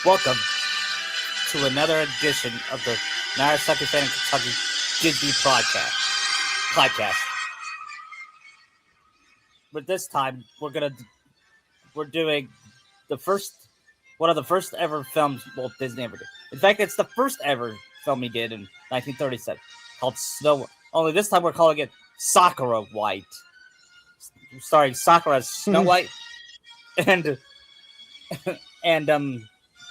Welcome to another edition of the Naruella Fan in Kentucky Disney podcast. But this time we're doing one of the first ever films Walt Disney ever did. In fact, it's the first ever film he did in 1937 called Snow. Only this time we're calling it Sakura White, starring Sakura as Snow White and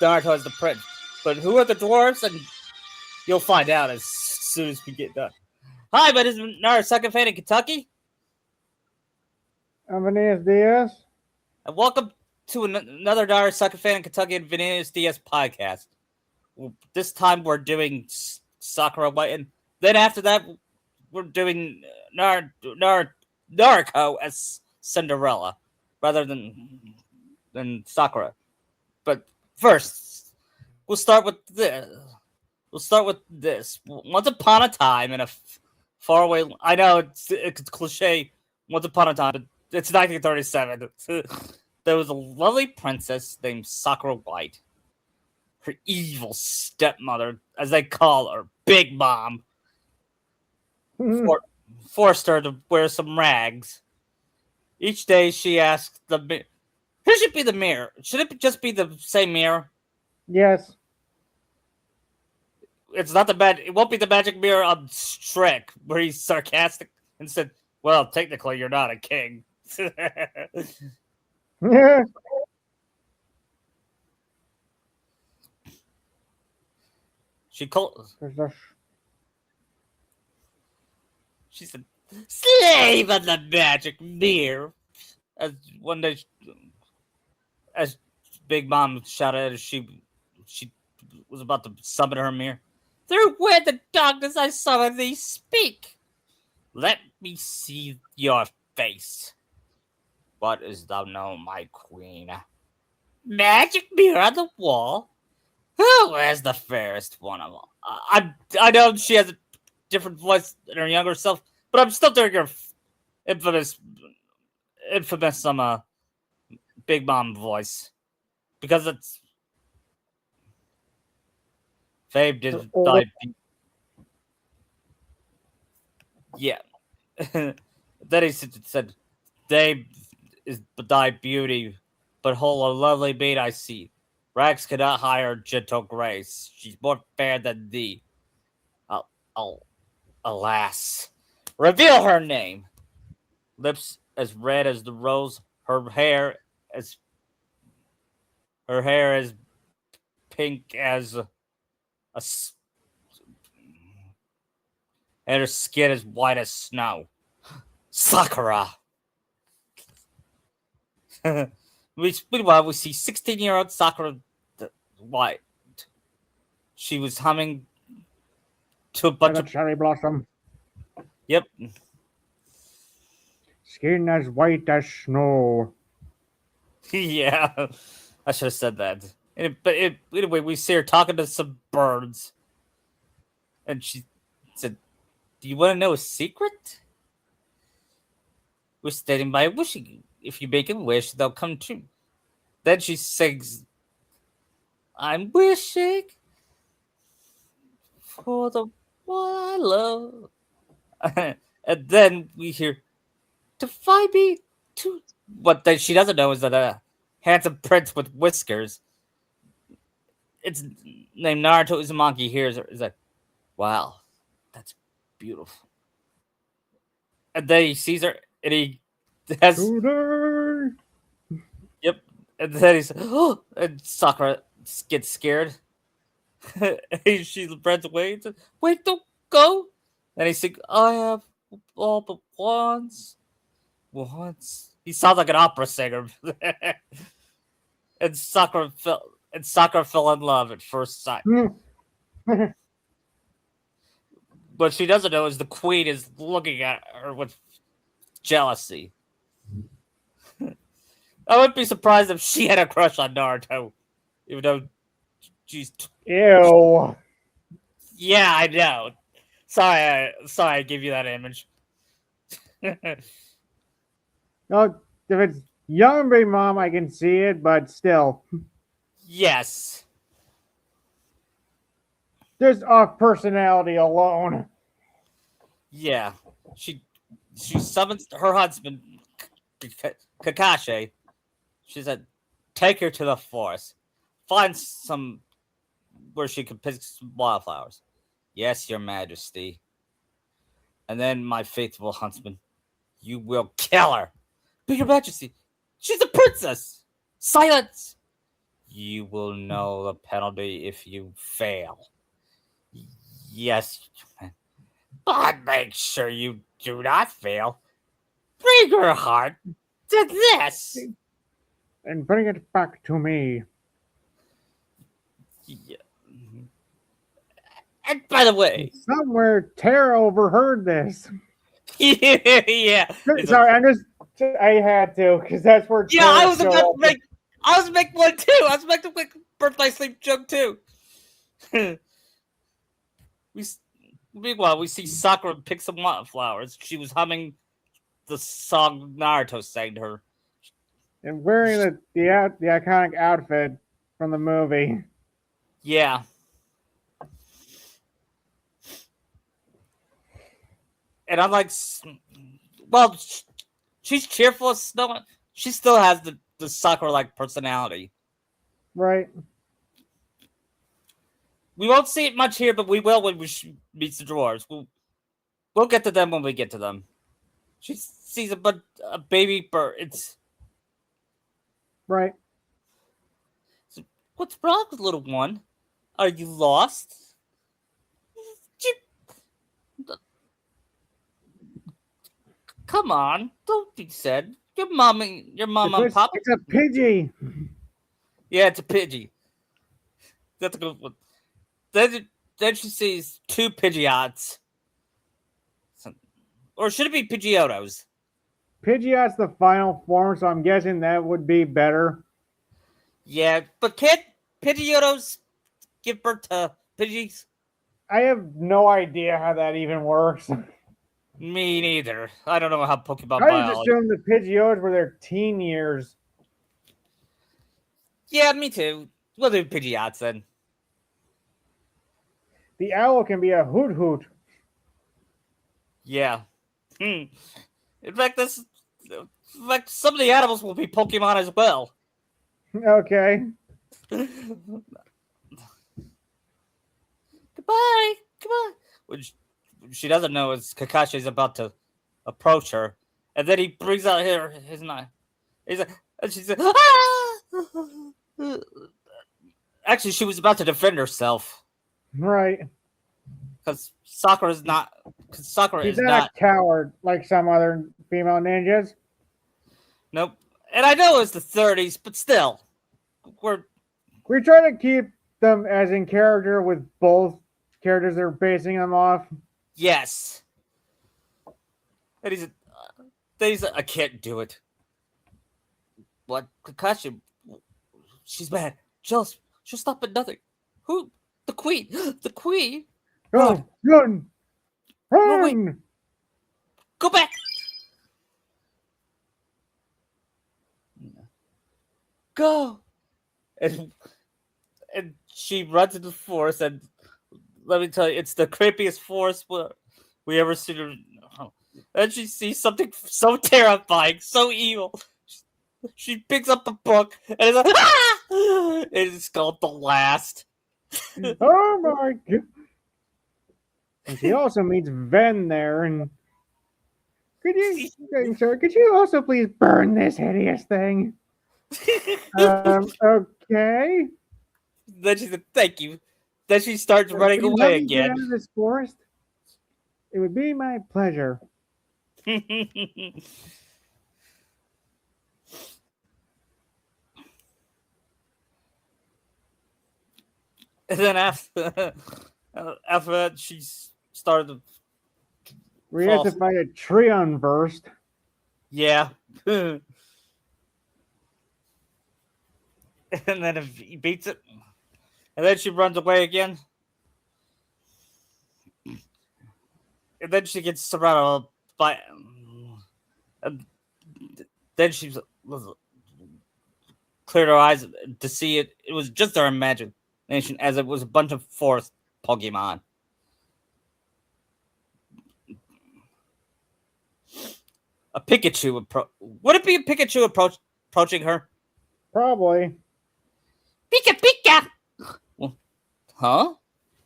Naruto as the prince. But who are the dwarves? And you'll find out as soon as we get done. Hi, my name is Naruella Fan in Kentucky. I'm Vinicius Diaz. And welcome to another Naruella Fan in Kentucky and Vinicius Diaz podcast. This time we're doing Sakura White, and then after that we're doing Naruto as Cinderella rather than Sakura. But first, we'll start with this. Once upon a time in a faraway... I know it's cliche, once upon a time, but it's 1937. There was a lovely princess named Sakura White. Her evil stepmother, as they call her, Big Mom, forced her to wear some rags. Each day she asked who should be the mirror? Should it just be the same mirror? Yes. It won't be the magic mirror on Shrek, where he's sarcastic and said, "Well, technically, you're not a king." Yeah. She said, "Slave of the magic mirror." As one day, as Big Mom shouted as she was about to summon her mirror. "Through where the darkness I summon thee, speak. Let me see your face. What is thou know, my queen? Magic mirror on the wall? Who is the fairest one of all?" I know she has a different voice than her younger self, but I'm still doing her infamous Big Mom voice. Because it's Fabe did die. Yeah. Then he said, "They is thy beauty, but whole a lovely maid I see. Rags cannot hide her gentle grace. She's more fair than thee. Alas. Reveal her name. Lips as red as the rose, her hair as pink as and her skin as white as snow. Sakura." Meanwhile, we see 16-year-old Sakura White. She was humming to a bunch of cherry blossom. Yep. Skin as white as snow. Yeah, I should have said that. Anyway, we see her talking to some birds, and she said, "Do you want to know a secret? We're standing by wishing. If you make a wish, they'll come true." Then she sings, "I'm wishing for the one I love." And then we hear, "To find me to..." What she doesn't know is that a handsome prince with whiskers, it's named Naruto Uzumaki, hears her. Is like, "Wow, that's beautiful." And then he sees her, and he has... Today. Yep. And then he's, "Oh," and Sakura gets scared. She runs away and says, "Wait, don't go." And he says, "I have all but once." He sounds like an opera singer. And Sakura fell in love at first sight. What she doesn't know is the queen is looking at her with jealousy. I wouldn't be surprised if she had a crush on Naruto, even though she's... Ew. Yeah, I know. Sorry, I gave you that image. No, if it's young Big Mom, I can see it, but still. Yes. Just off personality alone. Yeah, she summons her husband, Kakashi. She said, "Take her to the forest. Find some where she can pick some wildflowers." "Yes, Your Majesty." And then, my faithful huntsman, "You will kill her." "But Your Majesty, she's a princess." "Silence! You will know the penalty if you fail." "Yes, but make sure you do not fail. Bring her heart to this." And bring it back to me. Yeah. And by the way, Somewhere Tara overheard this. yeah, Sorry, I had to, because that's where yeah. I Tara was showed about up. to make, I was making one too. I was making a birthday sleep joke too. Meanwhile, we see Sakura pick some flowers. She was humming the song Naruto sang to her. And wearing the iconic outfit from the movie. Yeah. And I'm like, well, she's cheerful as snow. She still has the Sakura like personality. Right. We won't see it much here, but we will when we meet the dwarves. We'll get to them when we get to them. She sees a baby bird. Right. What's wrong, little one? Are you lost? Come on, don't be sad. Your mom and papa. It's a Pidgey. Yeah, it's a Pidgey. That's a good one. Then she sees two Pidgeots. Or should it be Pidgeotos? Pidgeot's the final form, so I'm guessing that would be better. Yeah, but can't Pidgeotos give birth to Pidgeys? I have no idea how that even works. Me neither. I don't know how Pokemon I just biology. assumed the Pidgeots were their teen years. Yeah, me too. We'll do Pidgeots then. The owl can be a hoot hoot. Yeah. In fact, some of the animals will be Pokemon as well. Okay. Goodbye. Which she doesn't know is Kakashi's about to approach her, and then he brings out his knife. And she said, "Ah!" Actually, she was about to defend herself Right. because Sakura is not. She's not a coward like some other female ninjas. Nope. And I know it's the 30s, but still, We try to keep them as in character with both characters they're basing them off. yes. And he's like, "I can't do it." What? Kakashi, she's mad. She'll stop at nothing. Who? The queen. The queen? Go, run! No, wait. Run! Go back. Go. And she runs into the forest, and let me tell you, it's the creepiest forest we ever seen. And she sees something so terrifying, so evil. She picks up a book, and it's like, ah! It's called The Last. Oh my god! And she also meets Ven there, and could you also please burn this hideous thing? Okay. Then she said, "Thank you." Then she starts running Would you away let me get again. out of this forest? It would be my pleasure. And then after that, she started to We have to fight a Treon burst. yeah. And then if he beats it, and then she runs away again. And then she gets surrounded by, and then she cleared her eyes to see it. It was just her imagination, as it was a bunch of forest Pokemon. A Pikachu. Would it be a Pikachu approaching her? Probably. Pika Pika. Well, huh?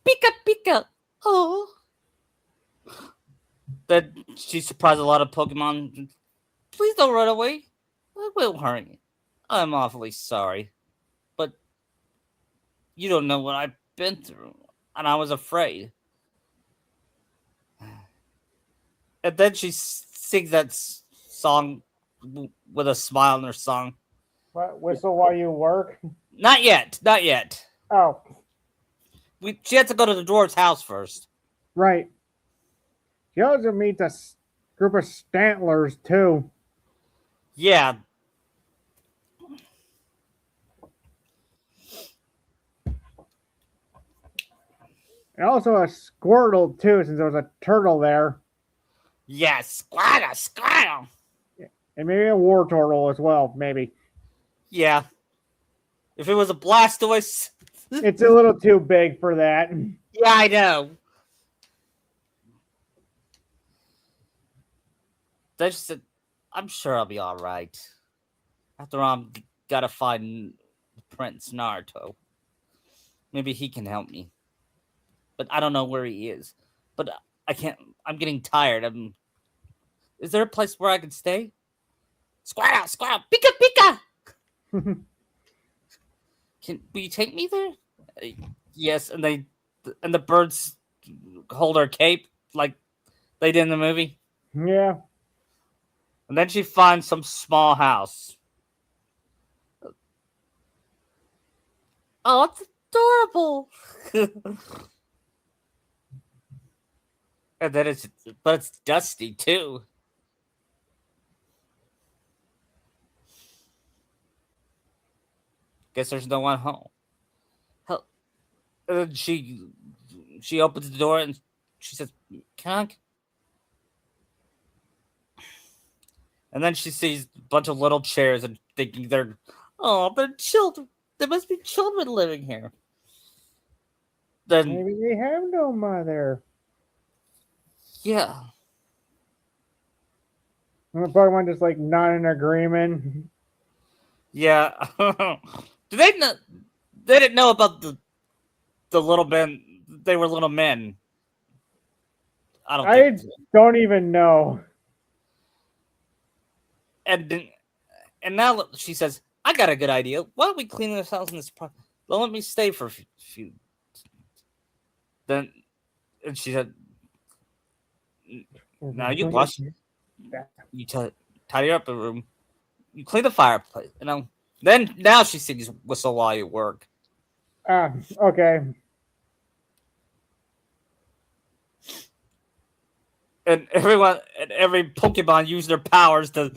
Pika Pika. Oh. That she surprised a lot of Pokemon. Please don't run away. I will hurt you. I'm awfully sorry, but you don't know what I've been through, and I was afraid. And then she sings that song with a smile in her song. What? Whistle while you work? Not yet, not yet. Oh, She had to go to the dwarf's house first. right. She also meets a group of Stantlers, too. Yeah. And also a Squirtle, too, since there was a turtle there. Yes, Squirtle, Squirtle. And maybe a war turtle as well, maybe. Yeah. If it was a Blastoise. It's a little too big for that. Yeah, I know. They just said, I'm sure I'll be alright. After all, I'm gotta find Prince Naruto. Maybe he can help me. But I don't know where he is. But I can't. I'm getting tired. Is there a place where I can stay? Squirtle, Squirtle, Pika Pika. Will you take me there? Yes, and the birds hold her cape like they did in the movie. Yeah. And then she finds some small house. Oh, it's adorable. And then it's dusty too. Guess there's no one home. Hell, and then she opens the door and she says, "Can I?" And then she sees a bunch of little chairs and thinking they're children. There must be children living here. Then Maybe they have no mother. yeah. And the Pokemon just like not in agreement. Yeah. Do they know? They didn't know about the little men. They were little men. I don't even know. And now she says, "I got a good idea. Why don't we clean this house in this? Let me stay for a few." Then, and she said, "Now you wash. You tidy up the room. You clean the fireplace. Then now she sings whistle while you work." Okay. And every Pokemon use their powers to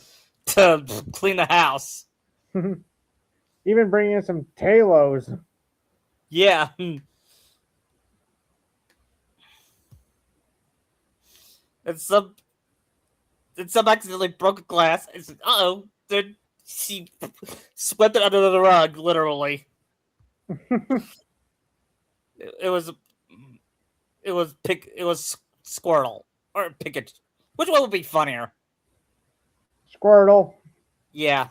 clean the house. Even bringing in some Talos. Yeah. And some accidentally broke a glass. It's then she swept it under the rug, literally. It was Squirtle or Pikachu. Which one would be funnier? Squirtle. Yeah.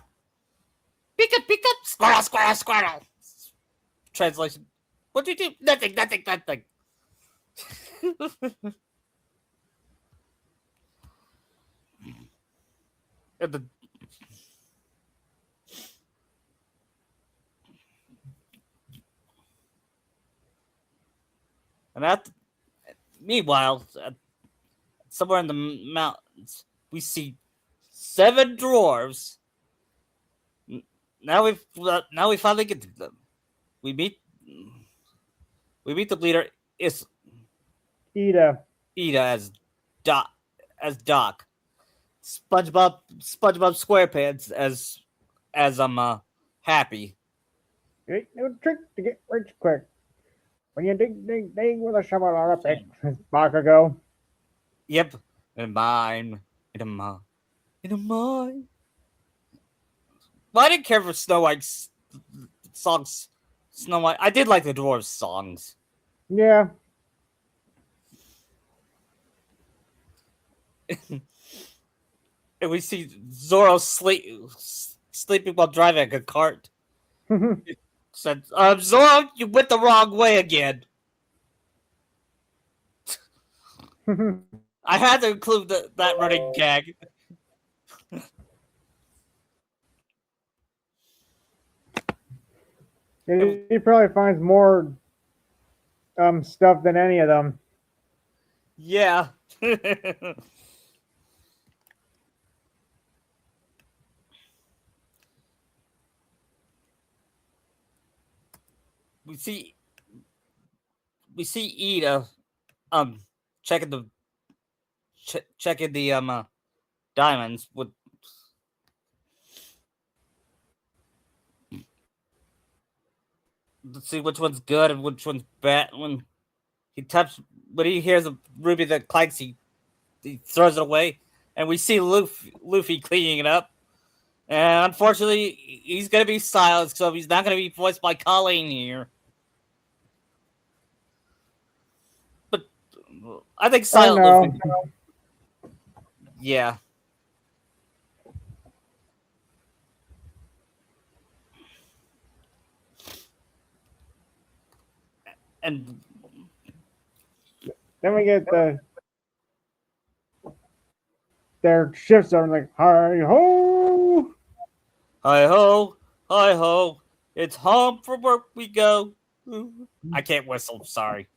Pika Pika Squirtle Squirtle Squirtle. Translation. What'd you do? Nothing. And meanwhile, somewhere in the mountains, we see 7 dwarves. Now we finally get to them. We meet the leader is Ida as Doc. SpongeBob SquarePants as I'm happy. It was a trick to get rich quick. When you dig with a shovel or a pick, says Bakugo. Yep. In a mine. Well, I didn't care for Snow White's songs. Snow White. I did like the dwarves' songs. Yeah. And we see Zoro sleeping while driving a cart. Said, Zoro, you went the wrong way again. I had to include that running gag. He probably finds more stuff than any of them. Yeah. we see Ida checking the diamonds with to see which one's good and which one's bad. When he hears a ruby that clanks, he throws it away, and we see Luffy cleaning it up. And unfortunately, he's gonna be silenced, so he's not gonna be voiced by Colleen here. But I think Silent Luffy. Yeah. And then we get their shifts are like hi ho, hi ho, hi ho. It's home from work we go. I can't whistle. Sorry.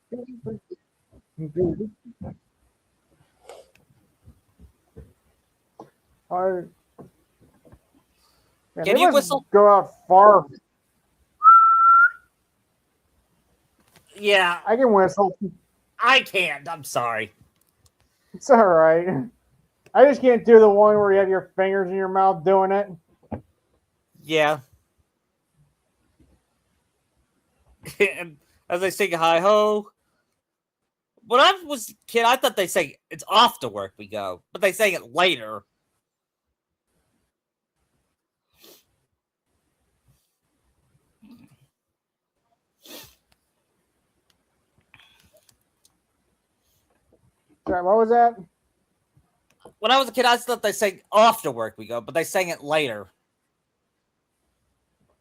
Can you whistle? Go out far. Yeah, I can whistle. I can't. I'm sorry. It's all right. I just can't do the one where you have your fingers in your mouth doing it. Yeah. And as they sing hi ho. When I was a kid, I thought they say it's off to work we go, but they say it later. Sorry, what was that? When I was a kid, I thought they sang off to work we go, but they sang it later.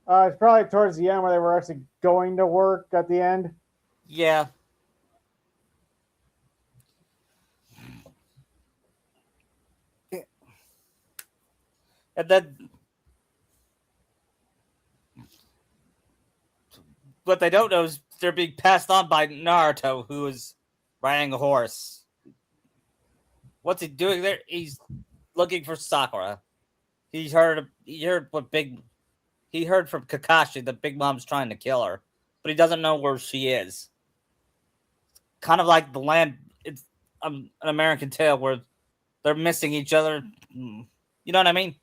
It's probably towards the end where they were actually going to work at the end. Yeah. And then what they don't know is they're being passed on by Naruto, who is riding a horse. What's he doing there? He's looking for Sakura. He heard from Kakashi that Big Mom's trying to kill her, but he doesn't know where she is. Kind of like the land. It's an American Tale where they're missing each other. You know what I mean?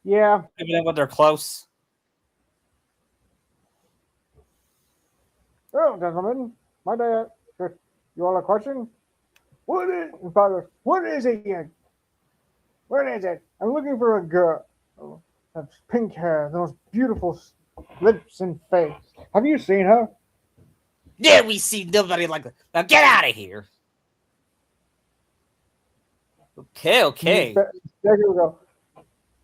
Yeah. Even when they're close. Oh, gentlemen, my dad. You want a question? What is it again? What is it? I'm looking for a girl. That's pink hair, the most beautiful lips and face. Have you seen her? Yeah, we see nobody like that. Now get out of here. Okay. There you go.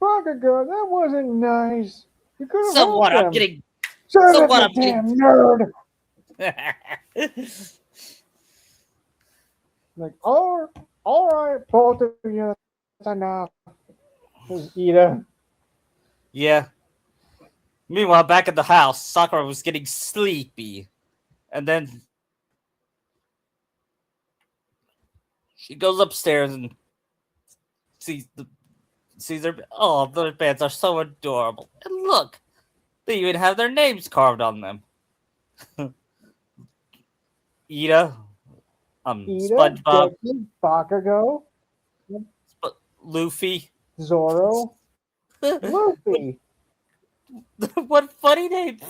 Bakugo, that wasn't nice. You could have Somewhat, helped I'm him. getting. Shut up, Somewhat, you I'm damn nerd. Like, all right, both of you. That's enough. Ida. Yeah. Meanwhile, back at the house, Sakura was getting sleepy. And then she goes upstairs and sees her. Oh, their pants are so adorable. And look, they even have their names carved on them. Ida, SpongeBob, Becky, Bakugo, Luffy, Zoro, Luffy. What funny name!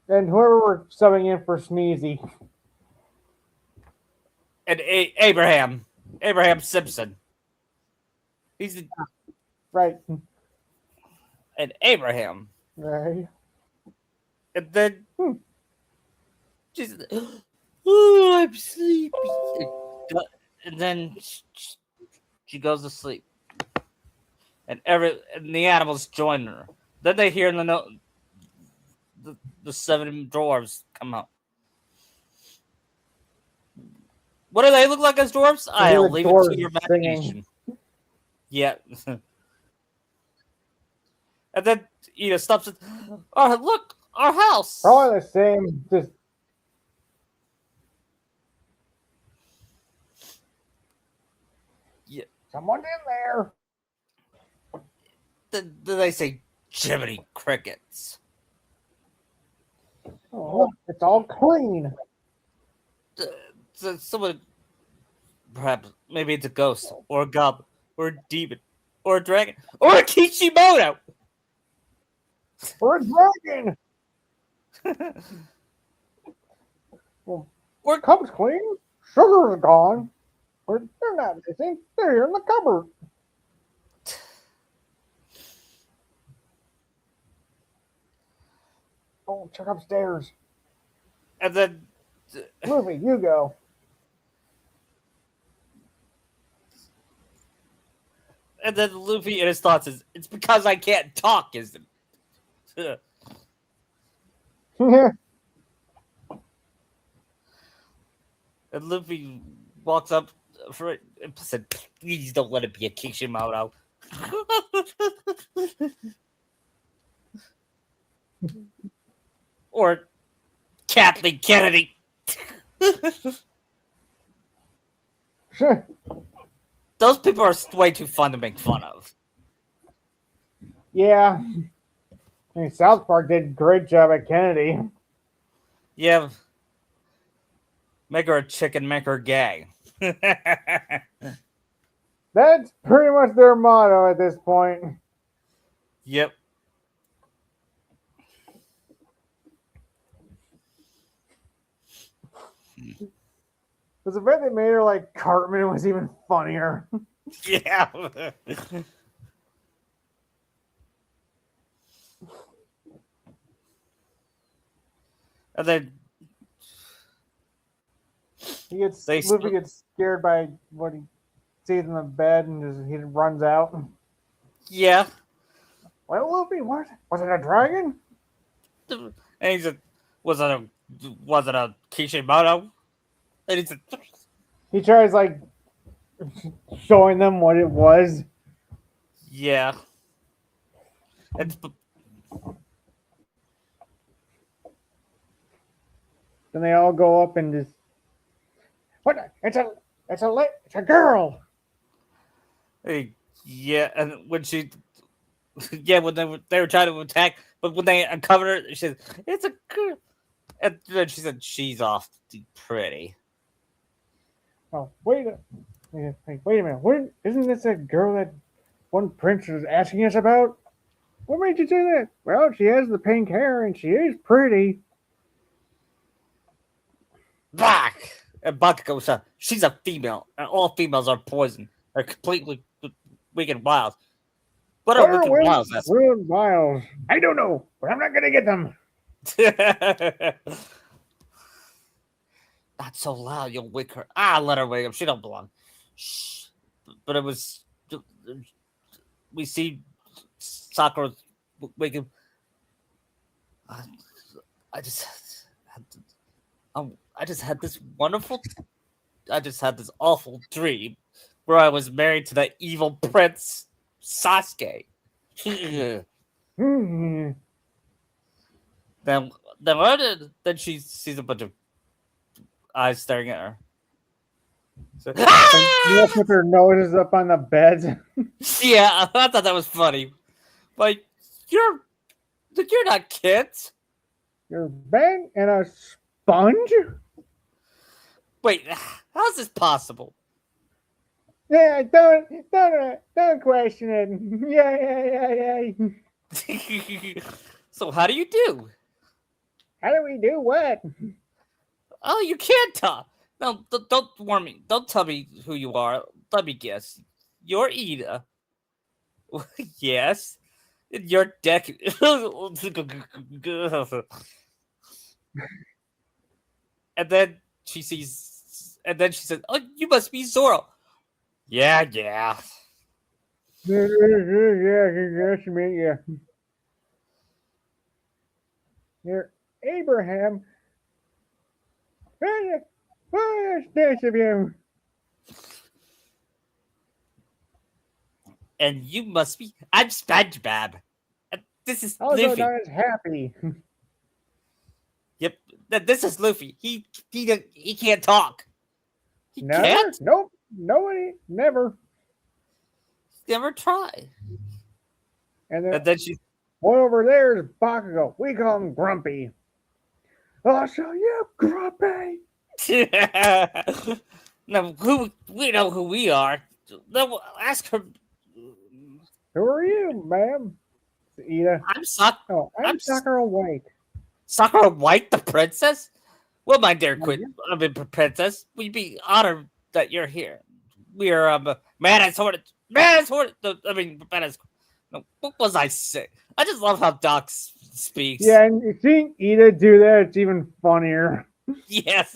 And whoever we're subbing in for Sneezy. And Abraham Simpson. He's the, right. And Abraham. Right. And then she's oh, I'm sleepy. and then she goes to sleep, and the animals join her. Then they hear the seven dwarves come out. What do they look like as dwarves? You hear I'll the leave it to dwarves your singing. imagination. Yeah. And then Ida stops and, oh, look, our house. Probably the same. Just Yeah. someone's in there. Then they say, Jiminy Crickets. Oh, look, it's all clean. Someone, perhaps, maybe it's a ghost, or a goblin, or a demon, or a dragon, or a Kishimoto. Or a dragon. Well, Or cup's clean. Sugar's gone. But they're not missing. They're here in the cupboard. Oh, check upstairs. and then Luffy, you go. Luffy in his thoughts is, it's because I can't talk, isn't it? Yeah. And Luffy walks up for it and said, please don't let it be a Kishimoto. Or Kathleen Kennedy. Those people are way too fun to make fun of. Yeah. I mean, South Park did a great job at Kennedy. Yeah. Make her a chicken, make her gay. That's pretty much their motto at this point. Yep. Because the fact they made her like Cartman was even funnier. Yeah. And then Luffy gets scared by what he sees in the bed and he runs out. yeah. Well, Luffy, what? Was it a dragon? And he said, was it a Kishimoto? And he said, He tries like showing them what it was. yeah. And Then they all go up and just, what? It's a girl. yeah, and when she, yeah, when they were trying to attack, but when they uncovered her, she said, it's a girl. And then she said, she's awfully pretty. Oh, wait a minute. Isn't this a girl that one prince was asking us about? What made you say that? Well, she has the pink hair and she is pretty. Back! And Baka goes, she's a female, and all females are poison. They're completely wicked wild. What are wicked wilds? Wild wiles. I don't know, but I'm not going to get them. Not so loud, you'll wake her. Let her wake up. She don't belong. Shh. But it was. We see Sakura waking. I just had this wonderful. I just had this awful dream where I was married to that evil prince Sasuke. Then she sees a bunch of eyes staring at her. So, You put their noses up on the bed. Yeah, I thought that was funny. Like, you're not kids. You're bang and a sponge? Wait, how's this possible? Yeah, don't question it. Yeah. So how do you do? How do we do what? Oh, you can't talk. No, don't warn me. Don't tell me who you are. Let me guess. You're Ida. Yes. You're deck. And then she sees And then she said, "Oh, you must be Zoro." Yeah. Yeah, yes, me, yeah. You're Abraham. That's nice of you. And you must be. I'm SpongeBob. And this is Also Luffy. known as Happy. Yep. This is Luffy. He can't talk. He Never? can't. Nope. Nobody. Never. Never try. And then And then she. one over there is Bakugo. We call him Grumpy. I'll show you, Grumpy. No, who we know who we are. No, ask her. Who are you, ma'am? Ida. I'm Sak. Oh, I'm I'm Sakura White. Sakura White, the princess. Well, my dear Mhm. princess, we'd be honored that you're here. We are man as hornet. Man as hornet. I mean, man as. No, what was I saying? I just love how Doc speaks. Yeah, and seeing Ida do that, it's even funnier. Yes.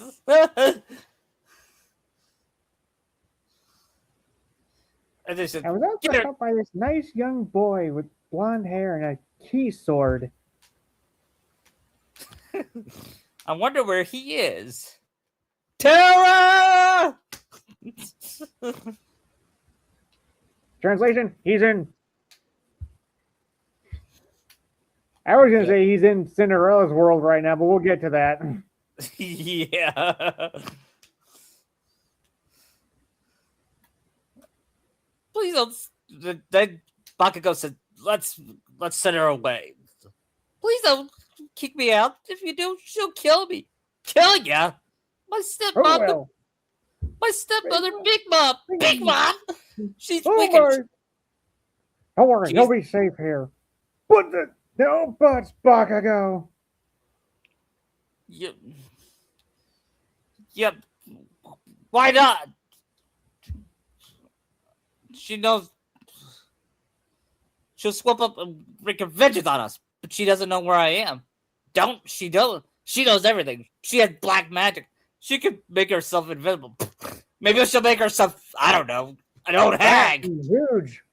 And they said, I was also helped by this nice young boy with blonde hair and a key sword. I wonder where he is. Terra! Translation: He's in. I was gonna say he's in Cinderella's world right now, but we'll get to that. Yeah. Please don't. Then Bakugo said, "Let's send her away. Please don't kick me out. If you do, she'll kill me. Kill ya? My stepmom, Oh well. my stepmother, Big Mom, Big Mom. She's Oh wicked. my! Don't worry, She's- he'll be safe here. But the no buts, Bakugo. Yep. Yep. Why not? She knows she'll swoop up and wreak vengeance on us, but she doesn't know where I am. Don't she? Don't she knows everything? She has black magic. She could make herself invisible. Maybe she'll make herself. I don't know. An old hag. He's huge.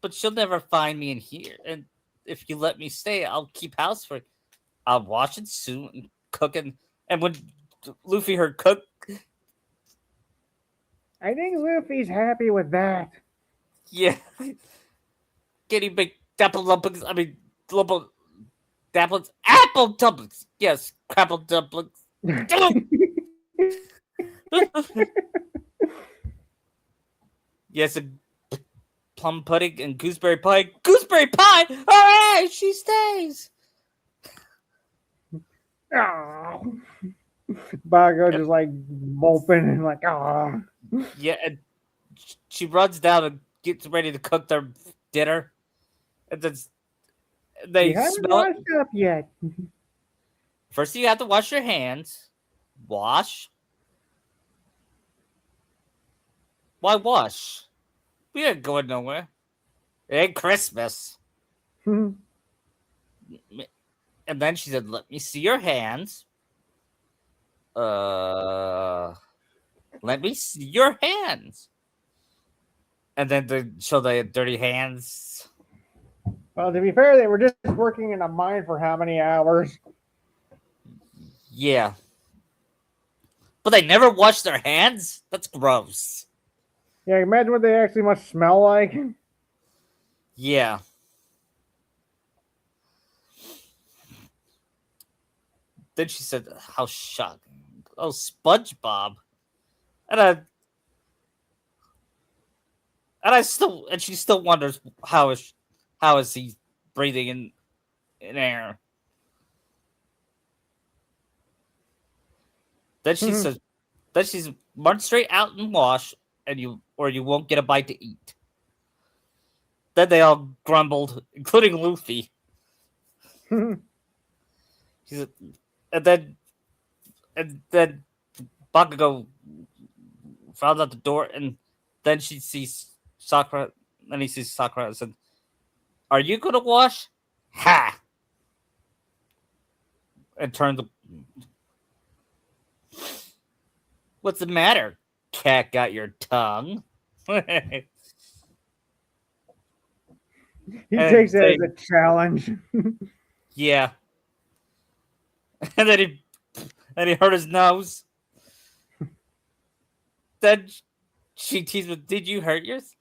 But she'll never find me in here. And if you let me stay, I'll keep house for. I'll wash and soon and cook and when Luffy heard cook, I think Luffy's happy with that. yeah, getting big apple dumplings. I mean, lump dumplings, apple dumplings. Yes, crapple dumplings. Yes, and plum pudding and gooseberry pie. Gooseberry pie! Hooray! She stays. Oh. Bakugo just like moping and like, oh. Yeah, and she runs down and gets ready to cook their dinner, and then they You haven't smell it. washed up yet. First, you have to wash your hands. Wash. Why wash? We ain't going nowhere. It ain't Christmas. And then she said, "Let me see your hands." Let me see your hands. And then they show the dirty hands. Well, to be fair, they were just working in a mine for how many hours? Yeah. But they never wash their hands? That's gross. Yeah, imagine what they actually must smell like. Yeah. Then she said, "How shocking! Oh, SpongeBob!" And she still wonders how is he breathing in air. Then she says, "Then she's run straight out and wash, and you won't get a bite to eat." Then they all grumbled, including Luffy. She said, and then Bakugo found out the door, and then she sees Sakura. Then he sees Sakura and said, "Are you gonna wash?" Ha! And turned the. What's the matter? Cat got your tongue? He And takes it as a challenge. yeah. And then he hurt his nose. Then she teased him, did you hurt yours?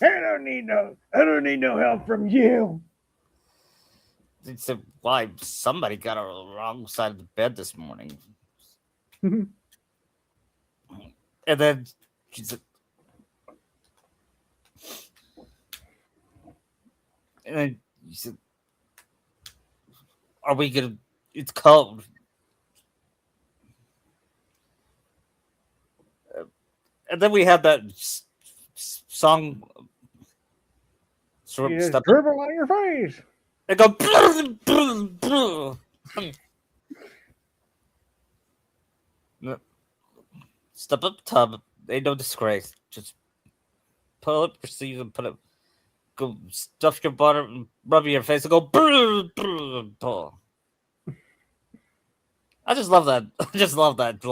I don't need no help from you. He said, why, somebody got on the wrong side of the bed this morning. And then she said, and then he said, are we gonna, it's cold. And then we had that song. You just dribble on your face. They go. Brr, brr, brr. Step up tub. Ain't no disgrace. Just pull up your sleeves and put it. Go stuff your butter and rub your face and go. Brr, brr, brr. I just love that. I just love that.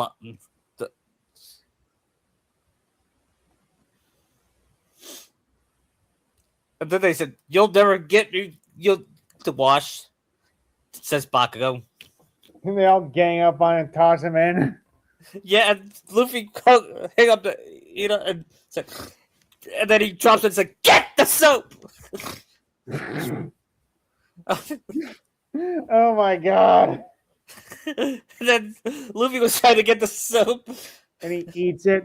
And then they said, "You'll never get you'll to wash." Says Bakugo. And they all gang up on him and toss him in. Yeah, and Luffy hang up the and said, and then he drops it and said, "Get the soap." Oh my god! And then Luffy was trying to get the soap, and he eats it.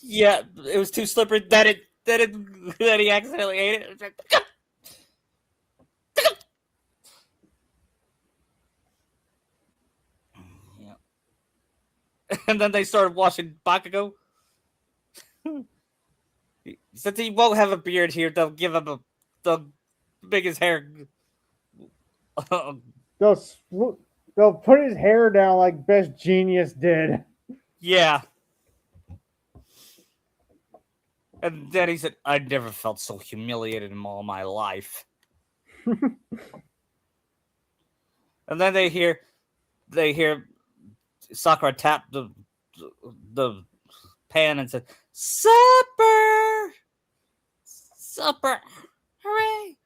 Yeah, it was too slippery. Then he accidentally ate it. Like, yeah. And then they started washing Bakugo. Since he won't have a beard here, they'll give him they'll make his hair. They'll put his hair down like Best Genius did. Yeah. And then he said, I never felt so humiliated in all my life. And then they hear Sakura tap the pan and said, Supper! Supper! Hooray!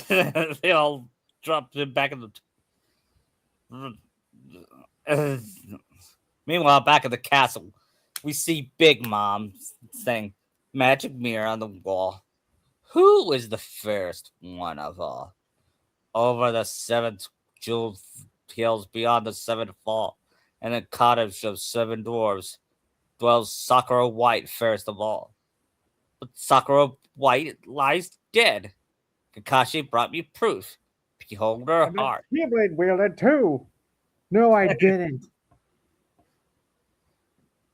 They all dropped him back in the. Meanwhile, back at the castle, we see Big Mom saying, Magic mirror on the wall. Who is the fairest one of all? Over the 7 jeweled hills beyond the 7th fall, and the cottage of 7 dwarves, dwells Sakura White, fairest of all. But Sakura White lies dead. Kakashi brought me proof. Behold her heart. Keyblade wielded too. No, I didn't.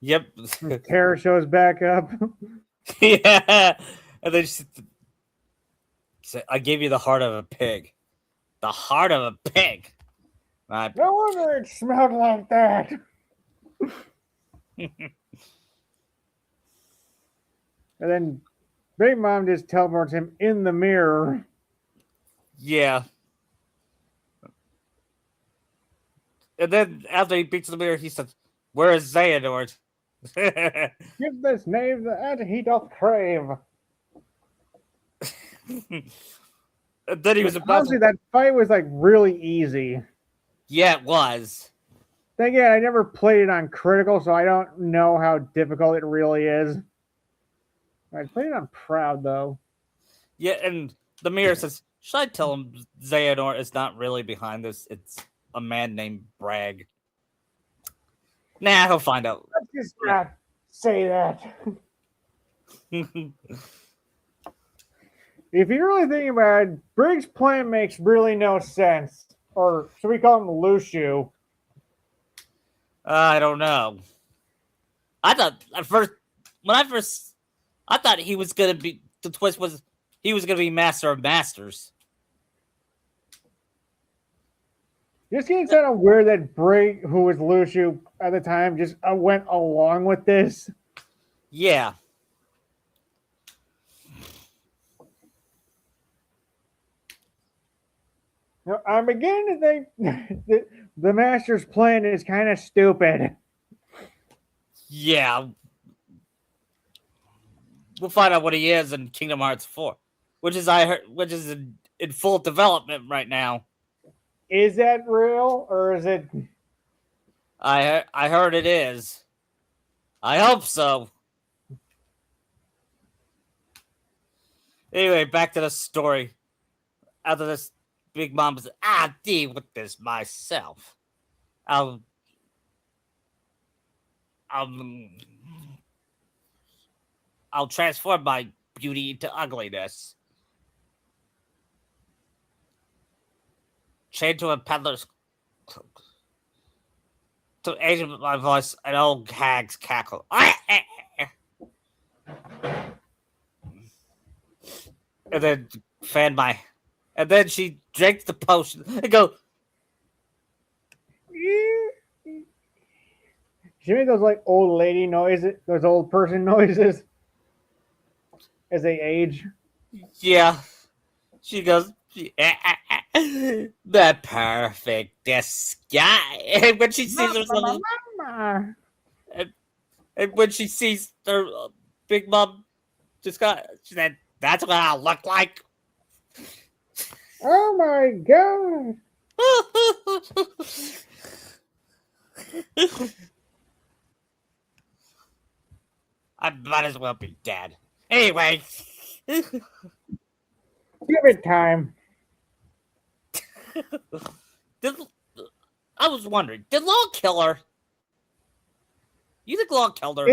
Yep. Terror shows back up. Yeah. And then she said, I gave you the heart of a pig. The heart of a pig. No wonder it smelled like that. And then Big Mom just teleports him in the mirror. Yeah. And then after he beats the mirror, he says, where is Xehanort? Give this knave the as he doth crave. And then he was about honestly, that fight was like really easy. Yeah, it was. Then again, I never played it on critical, so I don't know how difficult it really is. I played it on proud though. Yeah, and the mirror says, should I tell him Xehanort is not really behind this? It's a man named Bragg. Nah, he'll find out. Let's just not say that. If you really think about it, Briggs' plan makes really no sense. Or should we call him Lushu? I don't know. I thought at first, I thought he was gonna be. The twist was he was gonna be Master of Masters. Just getting kind of weird that Briggs, who was Lushu at the time, just went along with this. Yeah. Now, I'm beginning to think that The master's plan is kind of stupid. Yeah, we'll find out what he is in Kingdom Hearts 4, which is in full development right now. Is that real or is it? I heard it is. I hope so. Anyway, back to the story. After this, Big Mom says, "I'll deal with this myself. I'll, I'll, I'll transform my beauty into ugliness. Change to a peddler's cloak. To age with my voice, an old hag's cackle. And then fan my, and then she drinks the potion and go, She made those like old lady noises, those old person noises as they age. yeah. She goes, the perfect disguise. And when she sees herself, and when she sees her Big Mom disguise, she said, "That's what I look like." Oh my god! I might as well be dead. Anyway. Give it time. I was wondering, did Law kill her? You think Law killed her?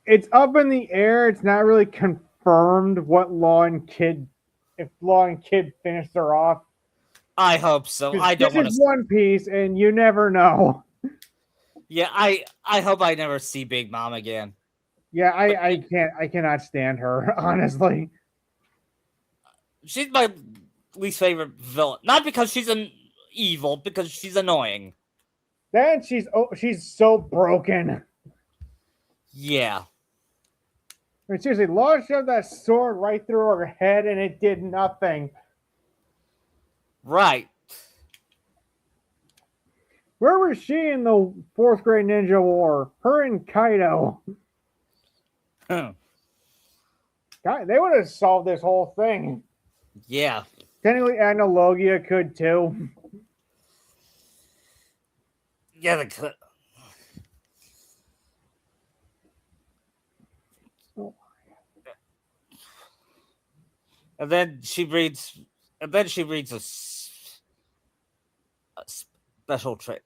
It's up in the air. It's not really confirmed what Law and Kid, if Law and Kid finished her off. I hope so. I don't want to. This is One Piece, and you never know. Yeah, I hope I never see Big Mom again. Yeah, I cannot stand her, honestly. She's my least favorite villain. Not because she's an evil, because she's annoying. Then she's so broken. Yeah. I mean, seriously, Law shoved that sword right through her head and it did nothing. Right. Where was she in the 4th grade ninja war? Her and Kaido. Huh. God, they would have solved this whole thing. Yeah. Technically, Analogia could too. Yeah, they could. And then she reads a special trait.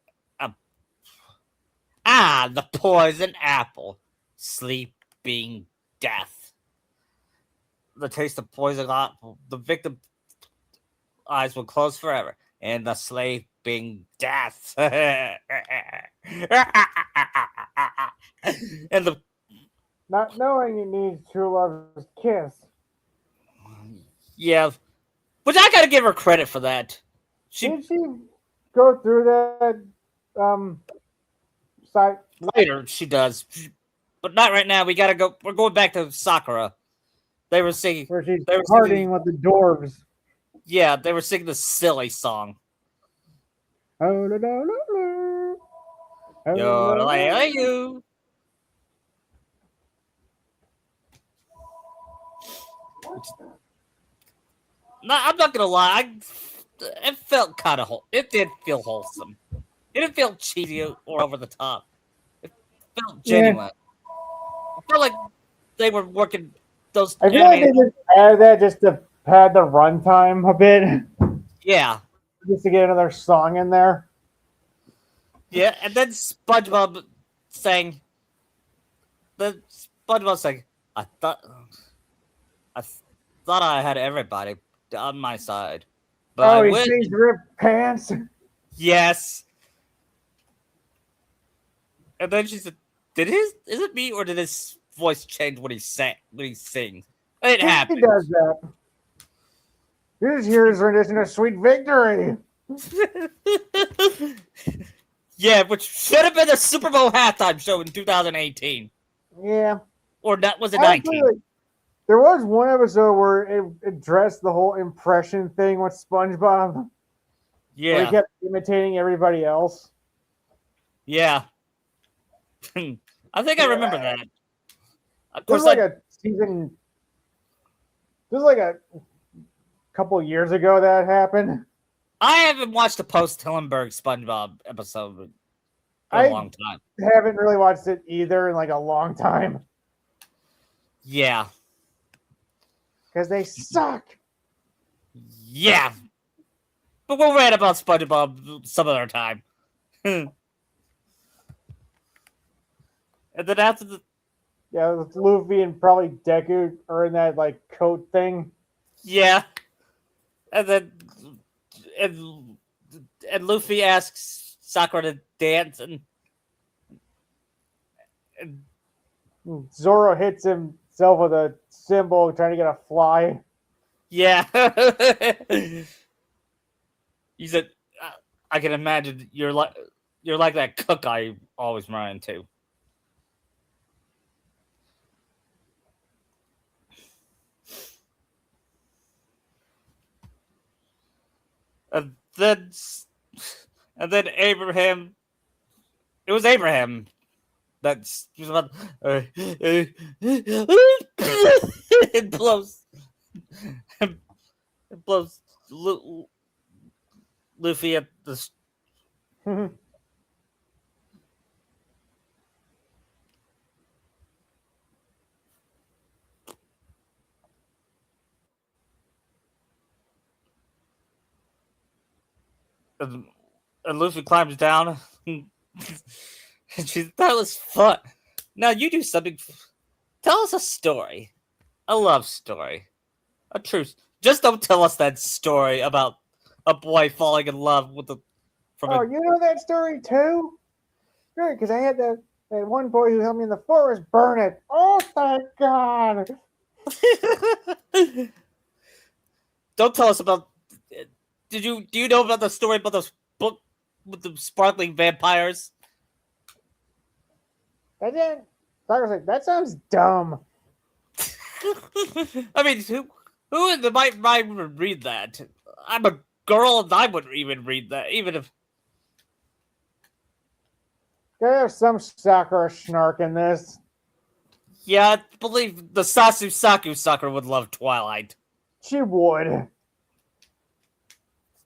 The poison apple. Sleeping death. The taste of poison apple. The victim's eyes will close forever. And the sleeping death. And the Not knowing you need true love's kiss. yeah, which I gotta give her credit for that. Did she go through that site later? She does, but not right now. We gotta go. We're going back to Sakura. They were singing. Where she's partying with the dwarves. Yeah, they were singing the silly song. Oh, no, no, no, no. You. No, I'm not gonna lie. It felt kind of it did feel wholesome. It didn't feel cheesy or over the top. It felt genuine. Yeah. I felt like they were working those. I feel like they just added that just to pad the runtime a bit. Yeah. Just to get another song in there. Yeah, and then SpongeBob sang. The SpongeBob sang, I thought I had everybody on my side. But he sings Rip Pants? Yes. And then she said, is it me or did his voice change when he sings? It happened. He does that. This here's rendition of Sweet Victory. Yeah, which should have been the Super Bowl halftime show in 2018. Yeah. Or that was it 19? Like, there was one episode where it addressed the whole impression thing with SpongeBob. where he Yeah. kept imitating everybody else. Yeah. I think I remember that. Of This is course, like a season. This is like a couple years ago that happened. I haven't watched a post Hillenberg SpongeBob episode in a I long time. haven't really watched it either in like a long time Yeah. because they suck. Yeah. But we'll rant about SpongeBob some other time. And then after the Yeah, Luffy and probably Deku are in that like coat thing. yeah, and then and and Luffy asks Sakura to dance, and Zoro hits himself with a symbol trying to get a fly. yeah, he said, "I can imagine you're like that cook I always run into." And then and then Abraham. It was Abraham that's just about it blows it blows Luffy at the and, and Luffy climbs down. That was fun. Now you do something. Tell us a story, a love story, a truth. Just don't tell us that story about a boy falling in love with the from Oh, a. you know that story too? Good, because I had that one boy who helped me in the forest burn it. Oh, thank God. Don't tell us about. Do you know about the story about the book with the sparkling vampires? That didn't. I was like, that sounds dumb. I mean, who in the right mind would read that? I'm a girl and I wouldn't even read that, even if. There's some Sakura snark in this. Yeah, I believe the Sasu Saku sucker would love Twilight. She would.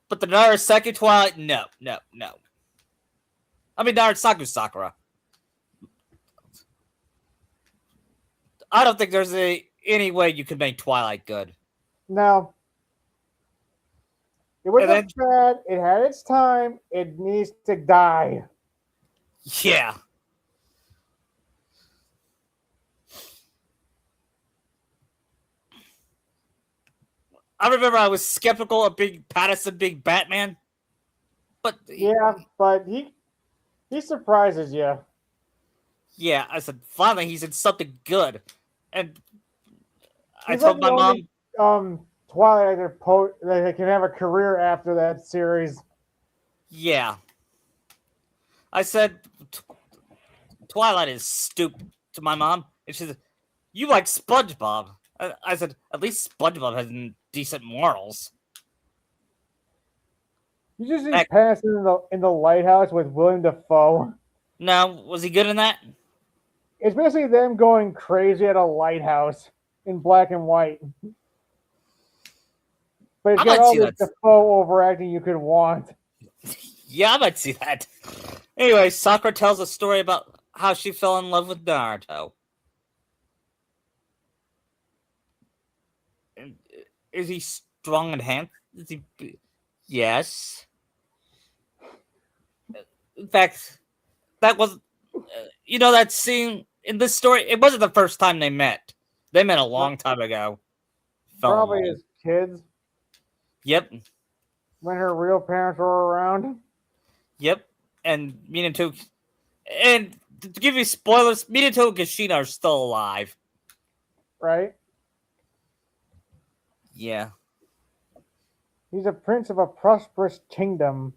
But the Naraseki Twilight, no. I mean, Narasaku Sakura. I don't think there's any way you could make Twilight good. No. It was And then, bad. It had its time. It needs to die. yeah. I remember I was skeptical of Patterson being Batman. But Yeah, but he surprises you. yeah, I said, finally, he's in something good. And I He's like told the my mom, only Twilight that can have a career after that series. yeah. I said, Twilight is stupid to my mom. And she said, you like SpongeBob. I said, at least SpongeBob has decent morals. You just see Heck, passing in the lighthouse with William Dafoe. now, was he good in that? It's basically them going crazy at a lighthouse in black and white. But it's I got might all see the that. Dafoe overacting you could want. Yeah, I might see that. Anyway, Sakura tells a story about how she fell in love with Naruto. Is he strong and handsome? Is he? Yes. In fact, that was, that scene in this story. It wasn't the first time they met. They met a long time ago. Fell in Probably love. as kids Yep. when her real parents were around. Yep. And Minato. And to give you spoilers, Minato and Kushina are still alive. Right? Yeah. He's a prince of a prosperous kingdom.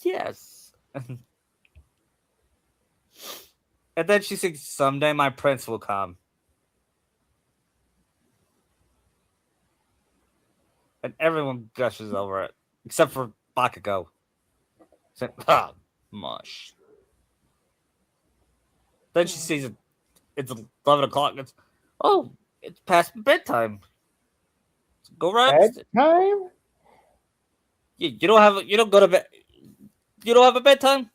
Yes. And then she sings, someday my prince will come. and everyone gushes over it except for Bakugo. Said, "Ah, mush." Then she sees it. It's 11 o'clock. Oh, it's past bedtime. Go right upstairs. Bedtime? You don't go to bed. You don't have a bedtime?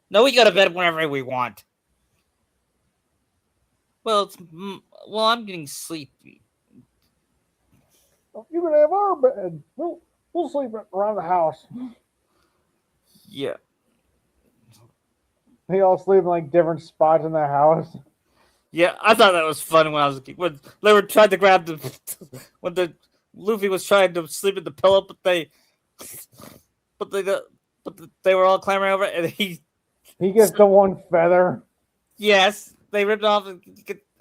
No, we go to bed whenever we want. Well, I'm getting sleepy. You can have our bed. We'll sleep around the house. Yeah, They all sleep in like different spots in the house. yeah. I thought that was funny when I was a kid. When they were trying to grab the when the Luffy was trying to sleep in the pillow, but they were all clamoring over it, and He gets the one feather. yes, they ripped off and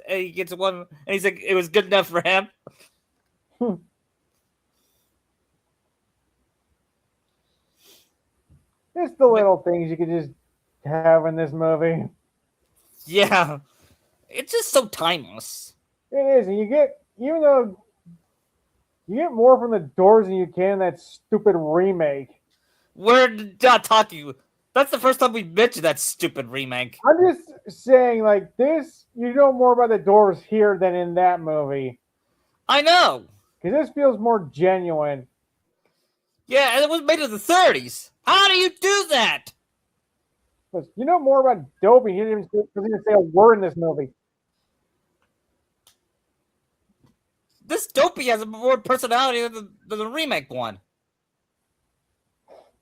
he gets one, and he's like, it was good enough for him. It's the little things you could just have in this movie. Yeah, it's just so timeless. It is, and even though you get more from the doors than you can in that stupid remake. We're not talking. That's the first time we mentioned that stupid remake. I'm just saying, like this, you know more about the doors here than in that movie. I know. Because this feels more genuine. Yeah, and it was made in the 30s. How do you do that? Because you know more about Dopey. He didn't even say a word in this movie. This Dopey has more personality than the remake one.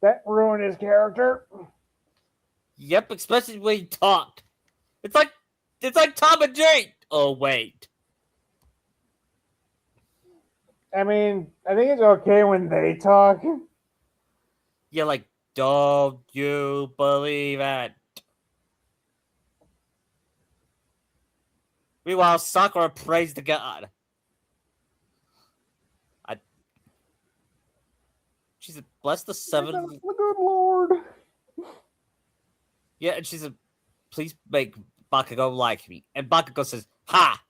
That ruined his character. Yep, especially when he talked. It's like Tom and Jane. Oh wait. I mean, I think it's okay when they talk. Yeah, like, don't you believe it? Meanwhile, Sakura prays to God. She said, bless the seven. The good Lord. Yeah, and she said, please make Bakugo like me. And Bakugo says, ha!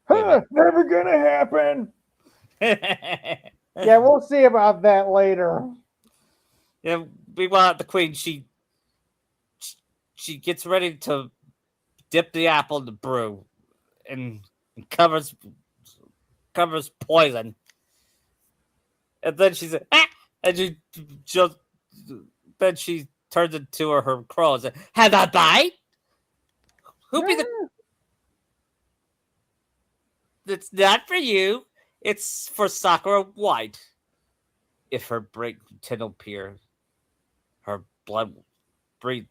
Never gonna happen. Yeah, we'll see about that later. Yeah, meanwhile, the queen, she gets ready to dip the apple in the brew and covers poison. And then she said, ah! And she just then she turns into her crow and said, have a bite? Who be the It's not for you. It's for Sakura White. If her break continue appear, her blood breathe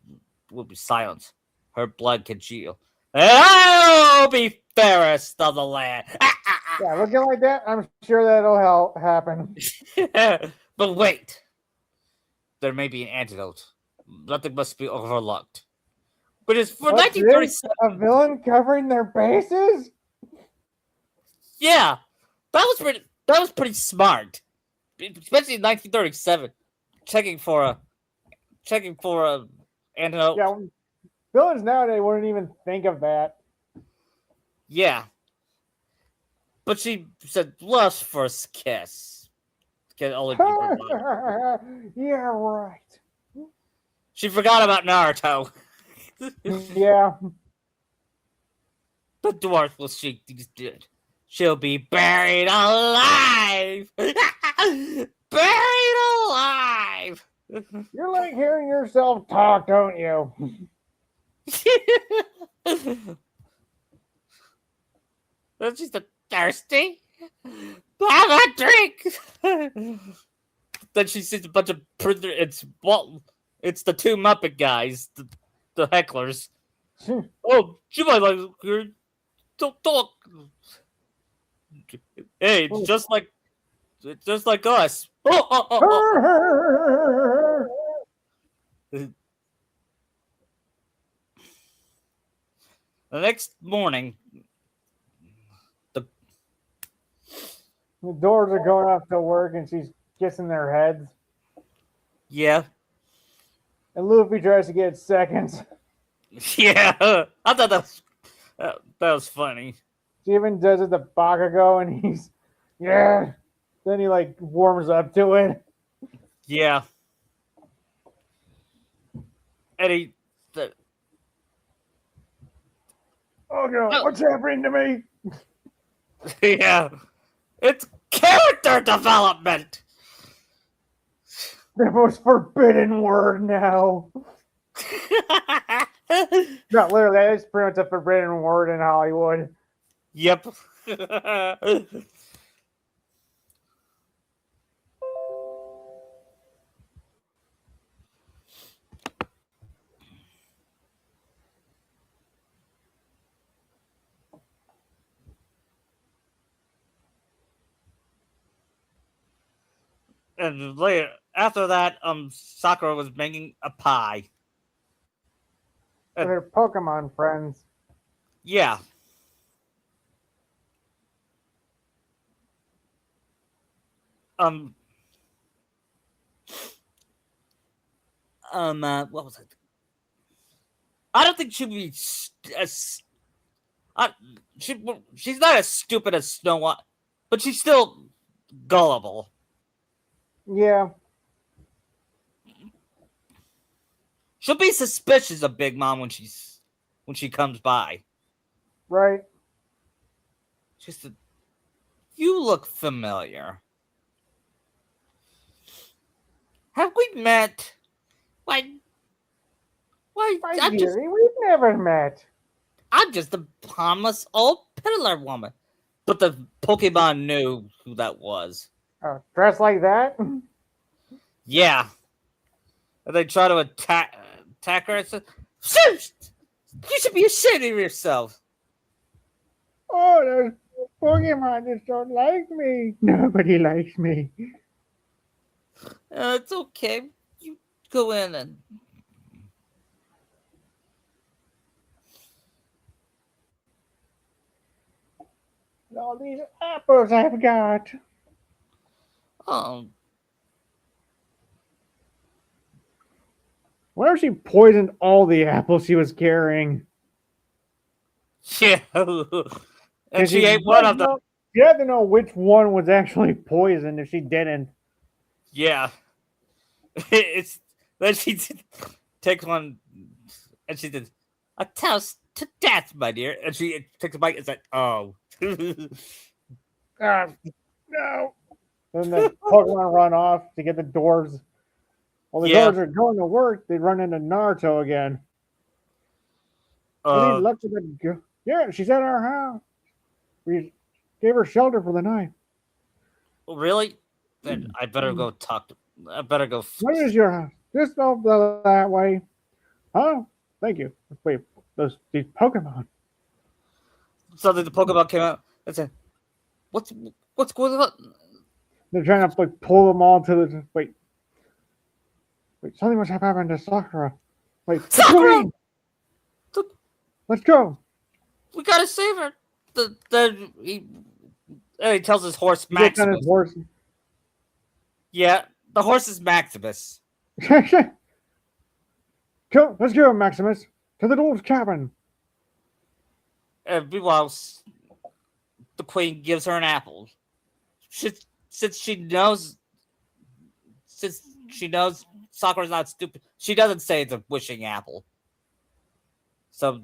will be silenced. Her blood congeal. And I'll be fairest of the land. Yeah, looking like that, I'm sure that'll happen. But wait. There may be an antidote. Nothing must be overlooked. But it's for 1937. A villain covering their bases? Yeah. That was pretty smart. Especially in 1937. Checking for a antidote. Yeah, villains nowadays wouldn't even think of that. Yeah. But she said, lust first kiss. Can only be Yeah, right. She forgot about Naruto. Yeah. The dwarf will shake these dead. She'll be buried alive. Buried alive. You like hearing yourself talk, don't you? She's thirsty. Have a drink. Then she sees a bunch of prisoners. It's the two Muppet guys, the hecklers. Oh, you might like don't talk. Hey, it's just like us. The next morning, The doors are going off to work and she's kissing their heads. yeah, And Luffy tries to get seconds. yeah, I thought that was funny. She even does it to Bakugo and he's, yeah. Then he like warms up to it. Yeah. And he, the, Oh no, oh, what's happening to me? yeah, it's character development. The most forbidden word now. No, literally, that is pretty much a forbidden word in Hollywood. Yep. And later, after that, Sakura was making a pie. For their Pokemon friends. Yeah. Um. What was it? I don't think she'd be as. Uh, she's not as stupid as Snow White, but she's still gullible. Yeah, She'll be suspicious of Big Mom when she comes by. right. Just a, you look familiar. Have we met? Why? Why? My dearie, we've never met. I'm just a harmless old pillar woman. But the Pokemon knew who that was. Dressed like that? Yeah. And they try to attack her and say, "Shoot! You should be ashamed of yourself." Oh, those Pokemon just don't like me. Nobody likes me. It's okay. You go in and All these apples I've got. oh Wonder if she poisoned all the apples she was carrying. yeah. And she ate one of them. You had to know which one was actually poisoned if she didn't. Yeah. It's then she takes one and she did a toast to death, my dear. And she takes a bite and said, "Oh." No. Then the Pokemon run off to get the doors. While the doors are going to work, they run into Naruto again. Any luck with the girl? Yeah, she's at our house. We gave her shelter for the night. Really? Then I better go talk to. I better go. What is your house? Just over that way. Oh, thank you. Wait, these Pokemon. Suddenly the Pokemon came out and said, "What's going on?" They're trying to like pull them all to the wait. Something must have happened to Sakura. Wait, Sakura! Let's go. We gotta save her. He tells his horse Maximus. His horse. Yeah, the horse is Maximus. Go, let's go, Maximus, to the dwarf's cabin. And meanwhile, the queen gives her an apple. Since she knows Sakura's not stupid, she doesn't say it's a wishing apple. So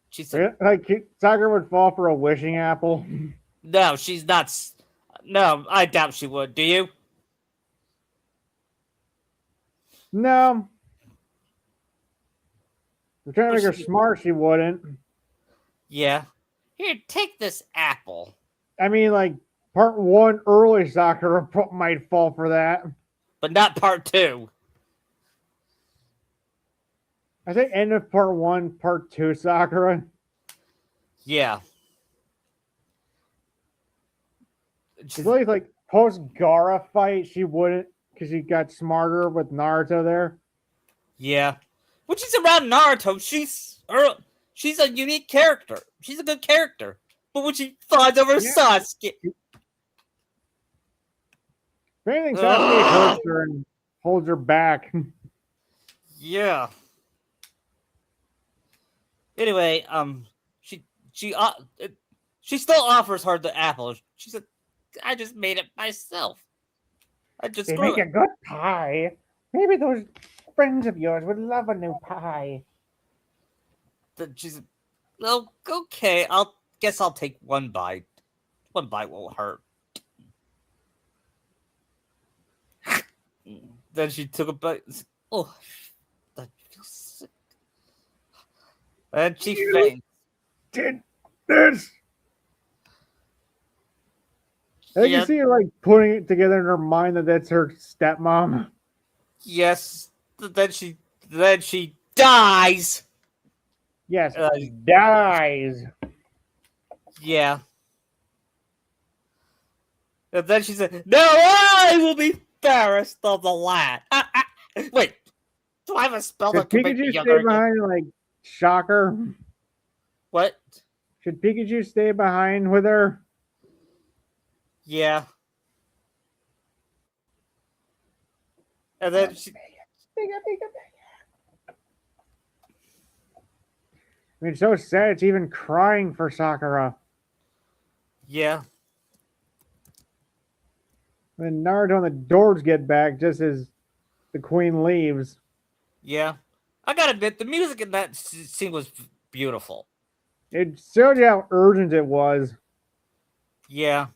she said, like Sakura would fall for a wishing apple. No, she's not. No, I doubt she would. Do you? No. We're trying to make her smart, she wouldn't. Yeah. Here, take this apple. I mean, like, part 1 early Sakura might fall for that. But not part 2. I think end of part 1, part 2 Sakura. Yeah. She's like post Gara fight, she wouldn't because she got smarter with Naruto there. Yeah. When she's around Naruto, she's a unique character. She's a good character. But when she flies over Sasuke. If anything, Sasuke hurts her and holds her back. Yeah. Anyway, she still offers her the apple. She said, I just made it myself. I just They grew make a it. good pie. Maybe those friends of yours would love a new pie. Then she's, well, okay. I'll take one bite. One bite won't hurt. Then she took a bite. Oh, that feels sick. And she You faints. did this. I think you Yeah, see her like putting it together in her mind that that's her stepmom. yes. Then she dies. Yes, Uh, dies. yeah. And then she said, "No, I will be fairest of the land." Wait, do I have a spell Should that can make me Pikachu younger stay again? behind and like shock her? What? Should Pikachu stay behind with her? Yeah. And then she, I mean, it's so sad. It's even crying for Sakura. yeah, Then Naruto and the dwarves get back just as the queen leaves. yeah. I gotta admit, the music in that scene was beautiful. It showed you how urgent it was. Yeah,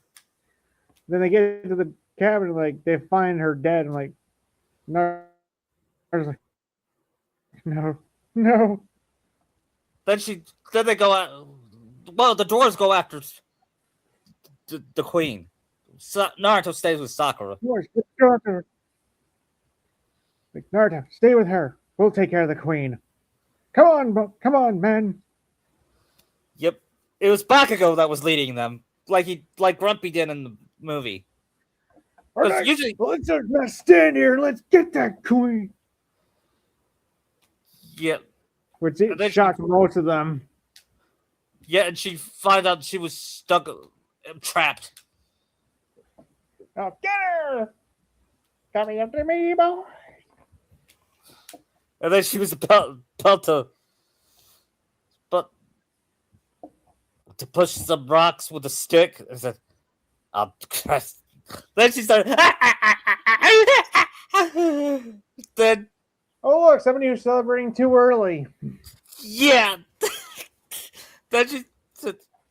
Then they get to the cabin, like they find her dead. And like Naruto's like, no, no. then they go out. Well, the dwarves go after the queen. Naruto stays with Sakura. Dwarves, let's go after her. Like Naruto, stay with her. We'll take care of the queen. Come on, men. Yep, it was Bakugo that was leading them, like Grumpy did in the movie. All Because right, usually, let's not stand here. Let's get that queen. yeah, Which and it then shocked most of them. yeah, and she found out she was stuck, trapped. Oh, get her! Coming after me, boy. And then she was about but to push some rocks with a stick. I said, "Oh, Christ." Then she started. Then Oh, look, somebody who's celebrating too early. yeah. Then she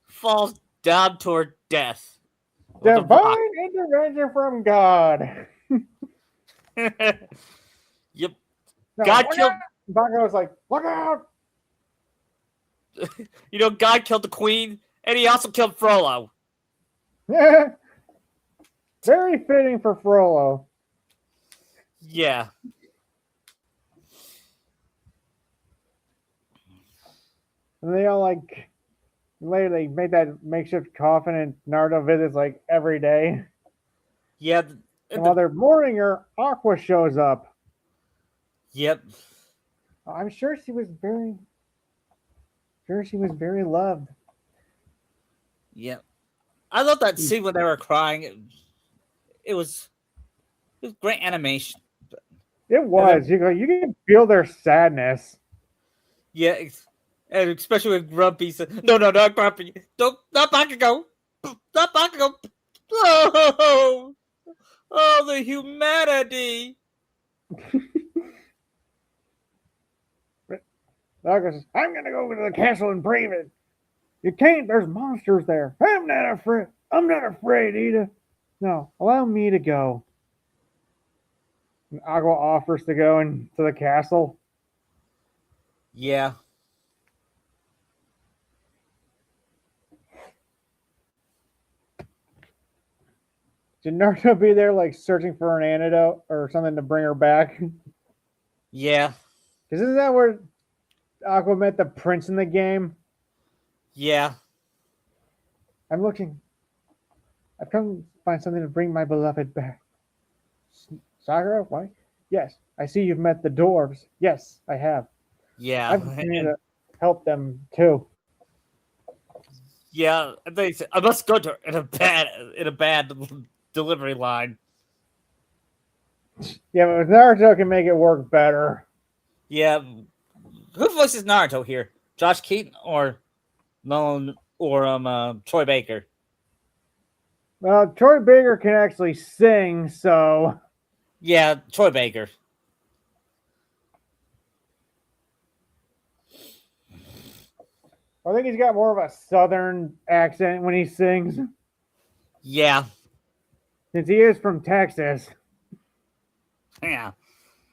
falls down toward death. With a rock. Divine intervention from God. Yep. No, God look killed. out! Bakugo's like, look out! God killed the queen, and he also killed Frollo. Very fitting for Frollo. Yeah. And they all like later they made that makeshift coffin and Naruto visits like every day. Yeah. And while they're mourning her, Aqua shows up. Yep. I'm sure she was very loved. Yep. I love that scene when they were crying. It was great animation. It was. You can feel their sadness. Yeah, and especially when Grumpy said, "No, no, not Grumpy. Don't, not Bakugo. Not Bakugo. Oh, oh, the humanity." Bakugo says, I'm gonna go to the castle and brave it. You can't, there's monsters there. I'm not afraid, Ida. No, allow me to go. And Aqua offers to go into the castle. Yeah. Should Naruto be there, like searching for an antidote or something to bring her back? Yeah. Because isn't that where Aqua met the prince in the game? Yeah. I'm looking. I've come to find something to bring my beloved back. Sakura, why? Yes, I see you've met the dwarves. Yes, I have. Yeah. I've been to help them too. Yeah. And they said, "I must go to her," in a bad delivery line. Yeah, but Naruto can make it work better. Yeah. Who voices Naruto here? Josh Keaton or Nolan or Troy Baker? Well, Troy Baker can actually sing, so Yeah, Troy Baker. I think he's got more of a southern accent when he sings, Yeah, since he is from Texas. yeah.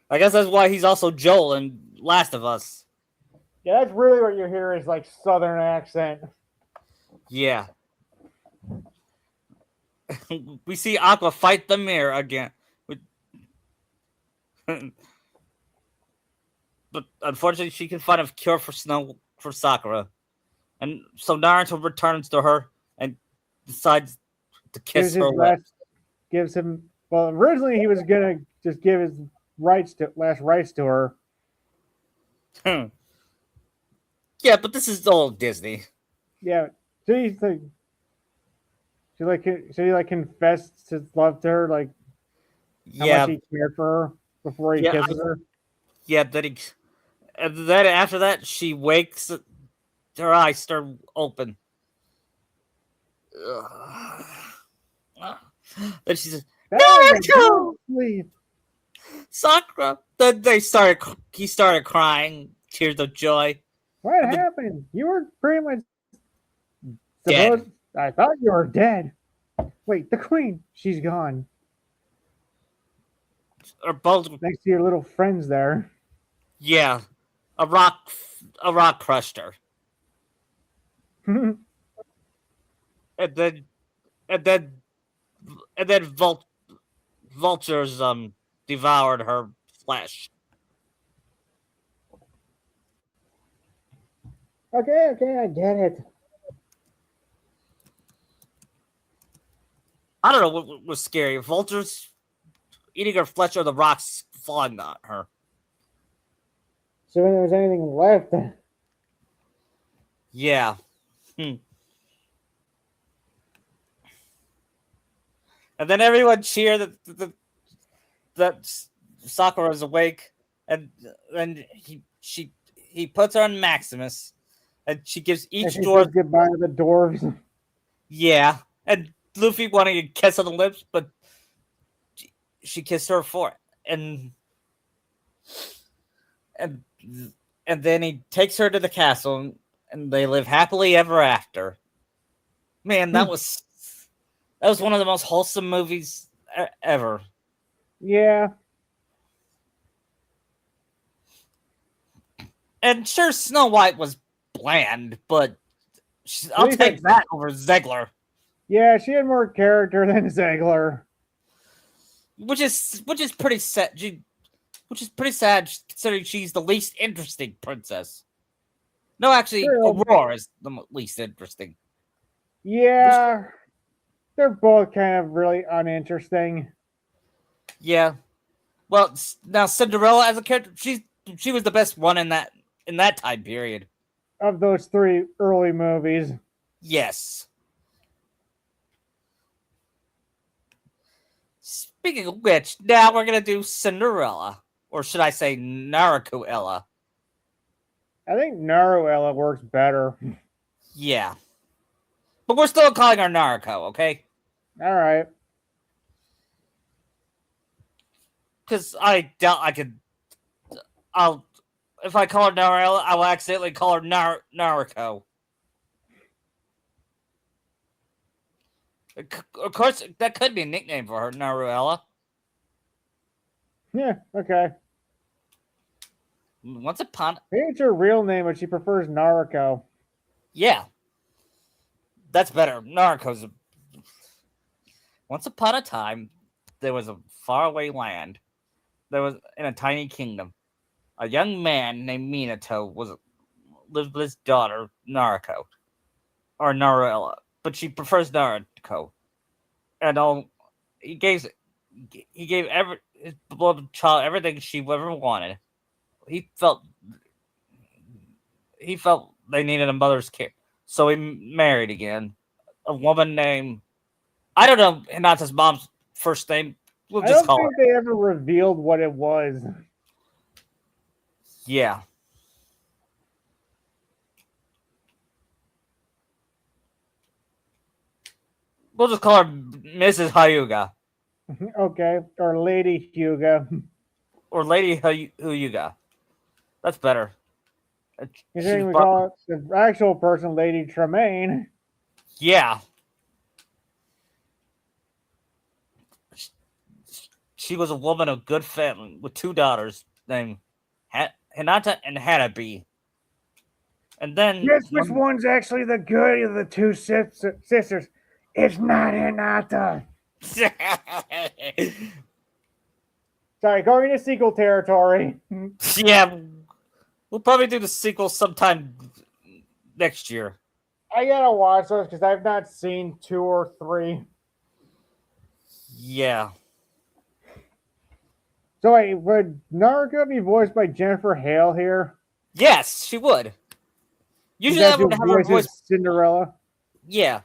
I guess that's why he's also Joel in Last of Us. Yeah, that's really what you hear is like southern accent. Yeah. We see Aqua fight the mirror again. But unfortunately, she can find a cure for Sakura. And so Naruto returns to her and decides to Gives kiss his her lips. gives him. Well, originally he was gonna just give his last rights to her. Yeah, but this is old Disney. Yeah, she's like she confessed his love to her, like how much Yeah, he cared for her before he yeah, kisses her. yeah. And then after that, she wakes. Her eyes start open. Then she says, Diamond, go "Naruto, to sleep. Sakura." Then they started. He started crying, tears of joy. What And then happened? You were pretty much dead. supposed. I thought you were dead. Wait, the queen. She's gone. Or both. Next to your little friends there. Yeah, a rock. A rock crushed her. Because And then and then and then vultures devoured her flesh. okay, I get it. I don't know what was scary. Vultures eating her flesh or the rocks falling on her. So when there was anything left, Yeah. Hmm. And then everyone cheered that Sakura is awake, and then he puts her on Maximus, and she gives and each she dwarf says goodbye to the dwarves. yeah, and Luffy wanted a kiss on the lips, but she kissed her for it, and and then he takes her to the castle, and they live happily ever after. Man, that was one of the most wholesome movies ever. Yeah, And sure, Snow White was bland, but at I'll least I, take that over Zegler, yeah, she had more character than Ziegler. which is pretty sad. Which is pretty sad considering she's the least interesting princess. No, actually, True. Aurora is the least interesting. Yeah, they're both kind of really uninteresting. Yeah. Well, now Cinderella as a character, she was the best one in that time period. Of those three early movies. Yes. Speaking of which, now we're gonna do Cinderella, or should I say Naruto-ella? I think Naruella works better. Yeah, but we're still calling her Naruto, okay? All right. Because I doubt I could. I'll if I call her Naruella, I will accidentally call her Naruto. Of course, that could be a nickname for her, Naruella. Yeah, okay. Once upon, Maybe it's her real name, but she prefers Naruto. yeah, that's better. Naruto's. Once upon a time, there was a faraway land. There was in a tiny kingdom. A young man named Minato lived with his daughter Naruto or Naruella, but she prefers Naruto. And he gave his beloved child everything she ever wanted. He felt he felt they needed a mother's care, so he married again. A woman named I don't know Hinata's mom's first name. We'll I just don't call her. think they ever revealed what it was. Yeah. We'll just call her Mrs. Hyuga Okay, or Lady Hyuga. or Lady Hyuga. That's better. You She was think we brought. call it the actual person, Lady Tremaine? Yeah, she was a woman of good family with two daughters named Hinata and Hanabi. And then Guess which one's actually the good of the two sisters? It's not Hinata. Sorry, going into sequel territory. yeah, we'll probably do the sequel sometime next year. I gotta watch those because I've not seen 2 or 3. Yeah. So wait, would Naruto be voiced by Jennifer Hale here? Yes, she would. Usually I That's who would have her voice. voices Cinderella. Yeah.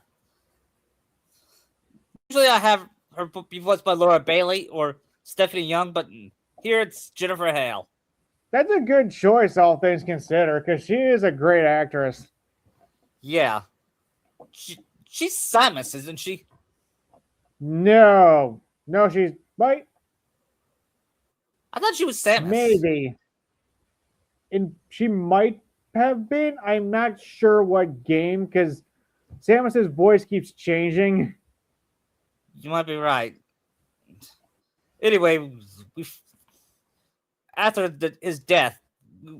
Usually I have her be voiced by Laura Bailey or Stephanie Young, but here it's Jennifer Hale. That's a good choice, all things considered, because she is a great actress. Yeah. She's Samus, isn't she? No, she's might I thought she was Samus. maybe, and she might have been. I'm not sure what game because Samus's voice keeps changing. You might be right. Anyway, after his death,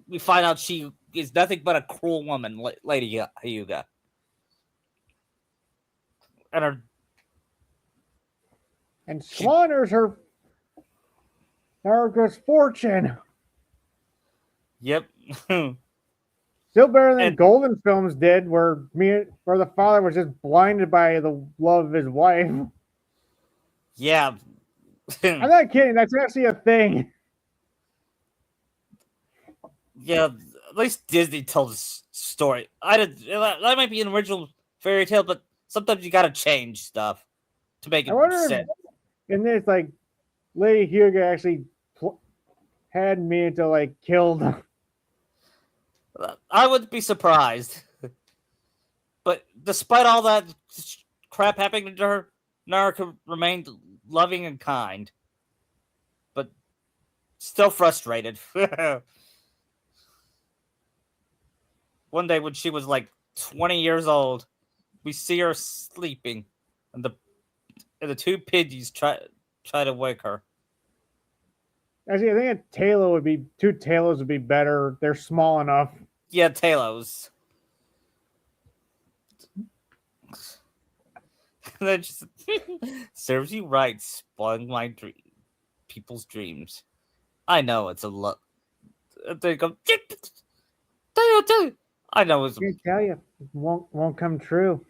we find out she is nothing but a cruel woman, Lady Hyuga. And squanders her Naruto's fortune. Yep. Still better than Golden Films did, where the father was just blinded by the love of his wife. Yeah. I'm not kidding. That's actually a thing. Yeah, at least Disney tells a story. That might be an original fairy tale, but sometimes you gotta change stuff to make it sense. In this, like, Lady Hyuga actually had Minato killed. I wouldn't be surprised. But despite all that crap happening to her, Naruto remained loving and kind. But still frustrated. One day when she was 20 years old, we see her sleeping, and the two pidgeys try to wake her. Actually, I think two Talos would be better. They're small enough. Yeah, Talos. That just serves you right, spoiling my people's dreams. I know it's a lot. They go. I know it's. I tell you, it won't come true.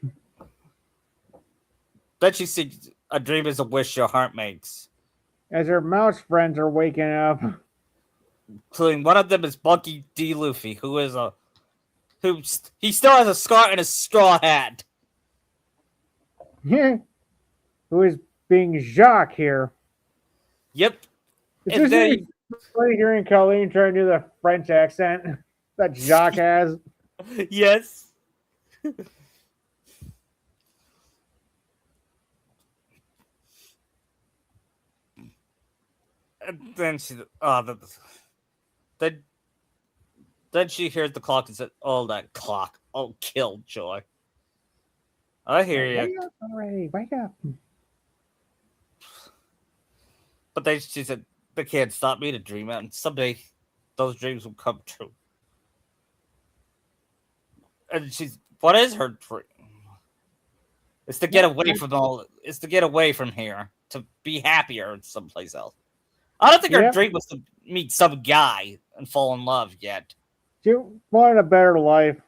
Then she says, "A dream is a wish your heart makes." As her mouse friends are waking up, including one of them is Monkey D. Luffy, who he still has a scar and a straw hat. who is being Jacques here. Yep. It's just funny hearing Colleen try to do the French accent that Jacques has. Yes. And then then she hears the clock and said, "Oh, that clock! Oh, Killjoy! I hear you." Wake up already! Wake up! But then she said, "They can't stop me to dream, and someday those dreams will come true." And what is her dream? It's to get away from It's to get away from here, to be happier someplace else. I don't think her dream was to meet some guy and fall in love yet. She wanted a better life.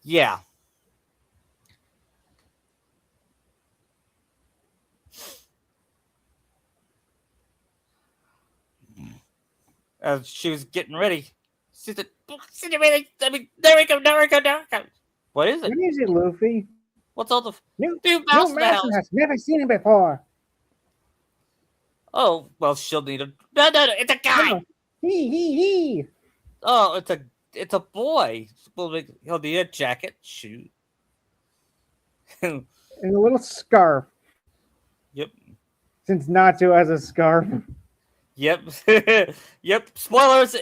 Yeah. As she was getting ready, she said, there we go. What is it? What is it, Luffy? What's all the new mouse in the house? Has never seen him before. Oh, well, she'll need a... No, it's a guy! No. He. Oh, it's a boy. He'll need a jacket, shoe. And a little scarf. Since Natsu has a scarf. Yep. Yep. Spoilers.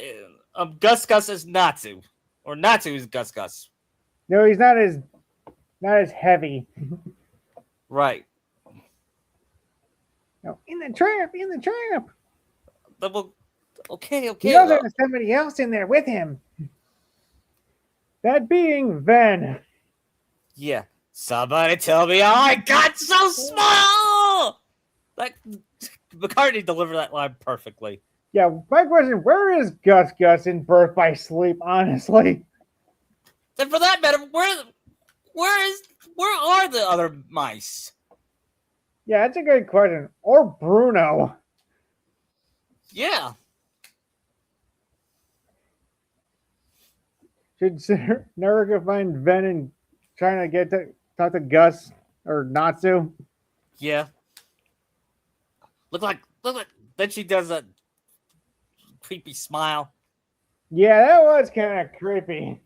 Gus Gus is Natsu. Or Natsu is Gus Gus. No, he's not as heavy. Right. No, in the trap. Well, okay. You know there's somebody else in there with him. That being Ven. Yeah. Somebody tell me how I got so small! Like, McCartney delivered that line perfectly. Yeah, my question, where is Gus Gus in Birth by Sleep, honestly? And for that matter, where are the other mice? Yeah, that's a good question. Or Bruno. Yeah. Should Naruto find Ven and trying to talk to Gus or Natsu? Yeah. Look like then she does a creepy smile. Yeah, that was kind of creepy.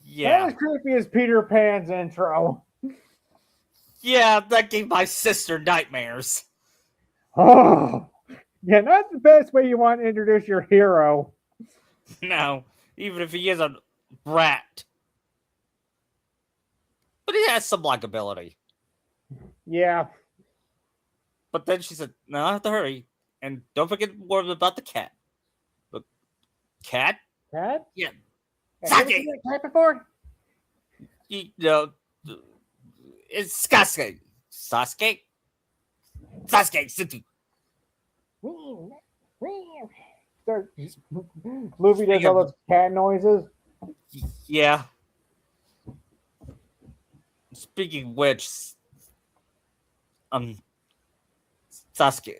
Yeah. Not as creepy as Peter Pan's intro. Yeah, that gave my sister nightmares. Oh, yeah, not the best way you want to introduce your hero. No, even if he is a brat. But he has some likability. Yeah. But then she said, no, I have to hurry. And don't forget more about the cat. The cat? Cat? Yeah. Have you seen that cat before? You know, it's Sasuke. Sasuke? Sasuke. Luffy does all those cat noises. Yeah. Speaking of which, Sasuke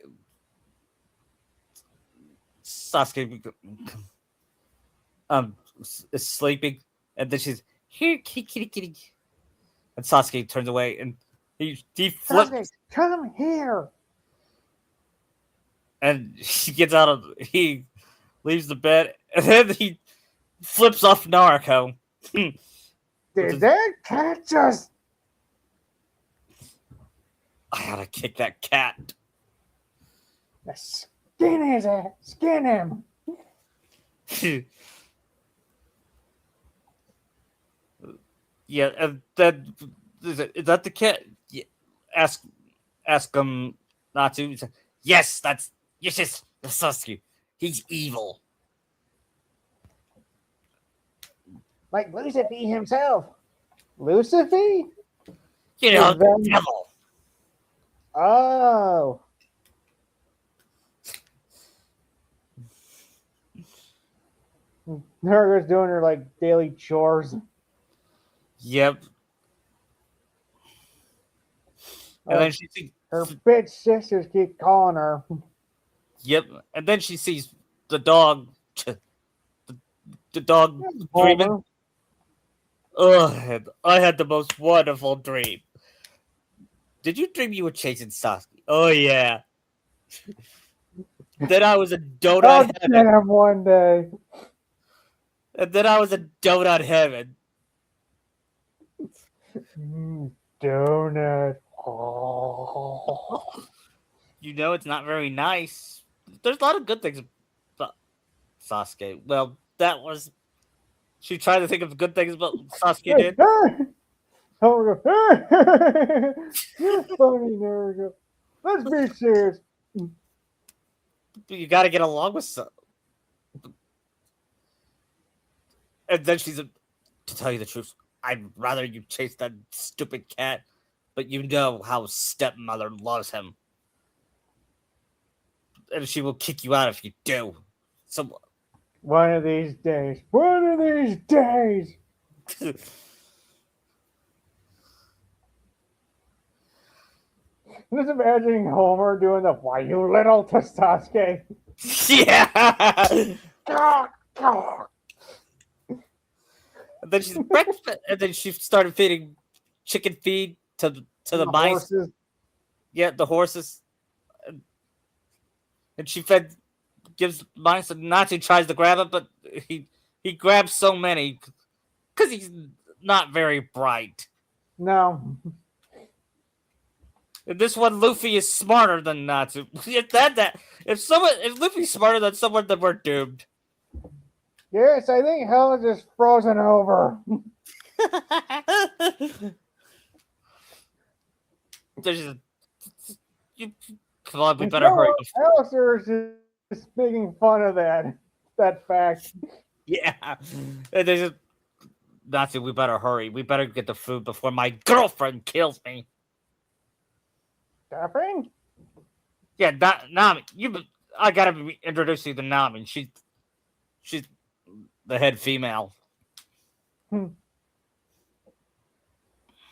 is sleeping, and then she's here, kitty, and Sasuke turns away, and he flips. Sasuke, come here. And he leaves the bed, and then he flips off Naruto. Did that cat just... I gotta kick that cat. Skin his ass. Skin him. Yeah, and then is that the cat? Yeah. Ask Natsu. Yes, that's Sasuke. He's evil. Like Lucifer himself. Lucifer? You know, the devil. Oh. Naruto's doing her like daily chores. Yep. And then she sees her bitch sisters keep calling her. Yep. And then she sees the dog. The dog dreaming. Ugh, I had the most wonderful dream. Did you dream you were chasing Sasuke? Oh yeah. Then I was a donut heaven. Damn, one day. And then I was a donut heaven. Donut. You know it's not very nice. There's a lot of good things about Sasuke. Well, that was... She tried to think of good things about Sasuke did. You're funny, Naruto. Let's be serious. You gotta get along with some. And then she's to tell you the truth, I'd rather you chase that stupid cat, but you know how stepmother loves him. And she will kick you out if you do. So one of these days. One of these days. I'm just imagining Homer doing the "Why you little" to Sasuke. Yeah. And then she's breakfast, and then she started feeding chicken feed to the mice. Horses. Yeah, the horses. And she gives mice, and Nazi tries to grab it, but he grabs so many because he's not very bright. No. And this one, Luffy is smarter than Natsu. If Luffy's smarter than someone, then we're doomed. Yes, I think hell is just frozen over. There's just, you, come on, we And better hurry. Alistair is just making fun of that fact. Yeah, and there's just, Natsu, we better hurry. We better get the food before my girlfriend kills me. Girlfriend? Yeah, Nami. I gotta introduce you to Nami. She's the head female.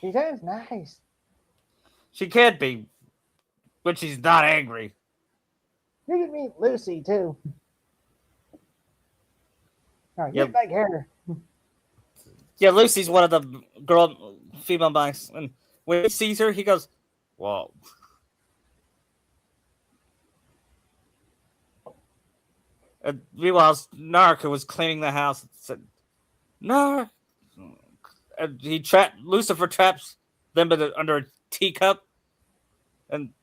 She sounds nice. She can be, when she's not angry. You can meet Lucy too. Oh, you Yep. like her. Yeah, Lucy's one of the female mice, and when he sees her, he goes, "Whoa." And meanwhile, Naruto was cleaning the house and said, "Nark." And Lucifer traps them under a teacup, and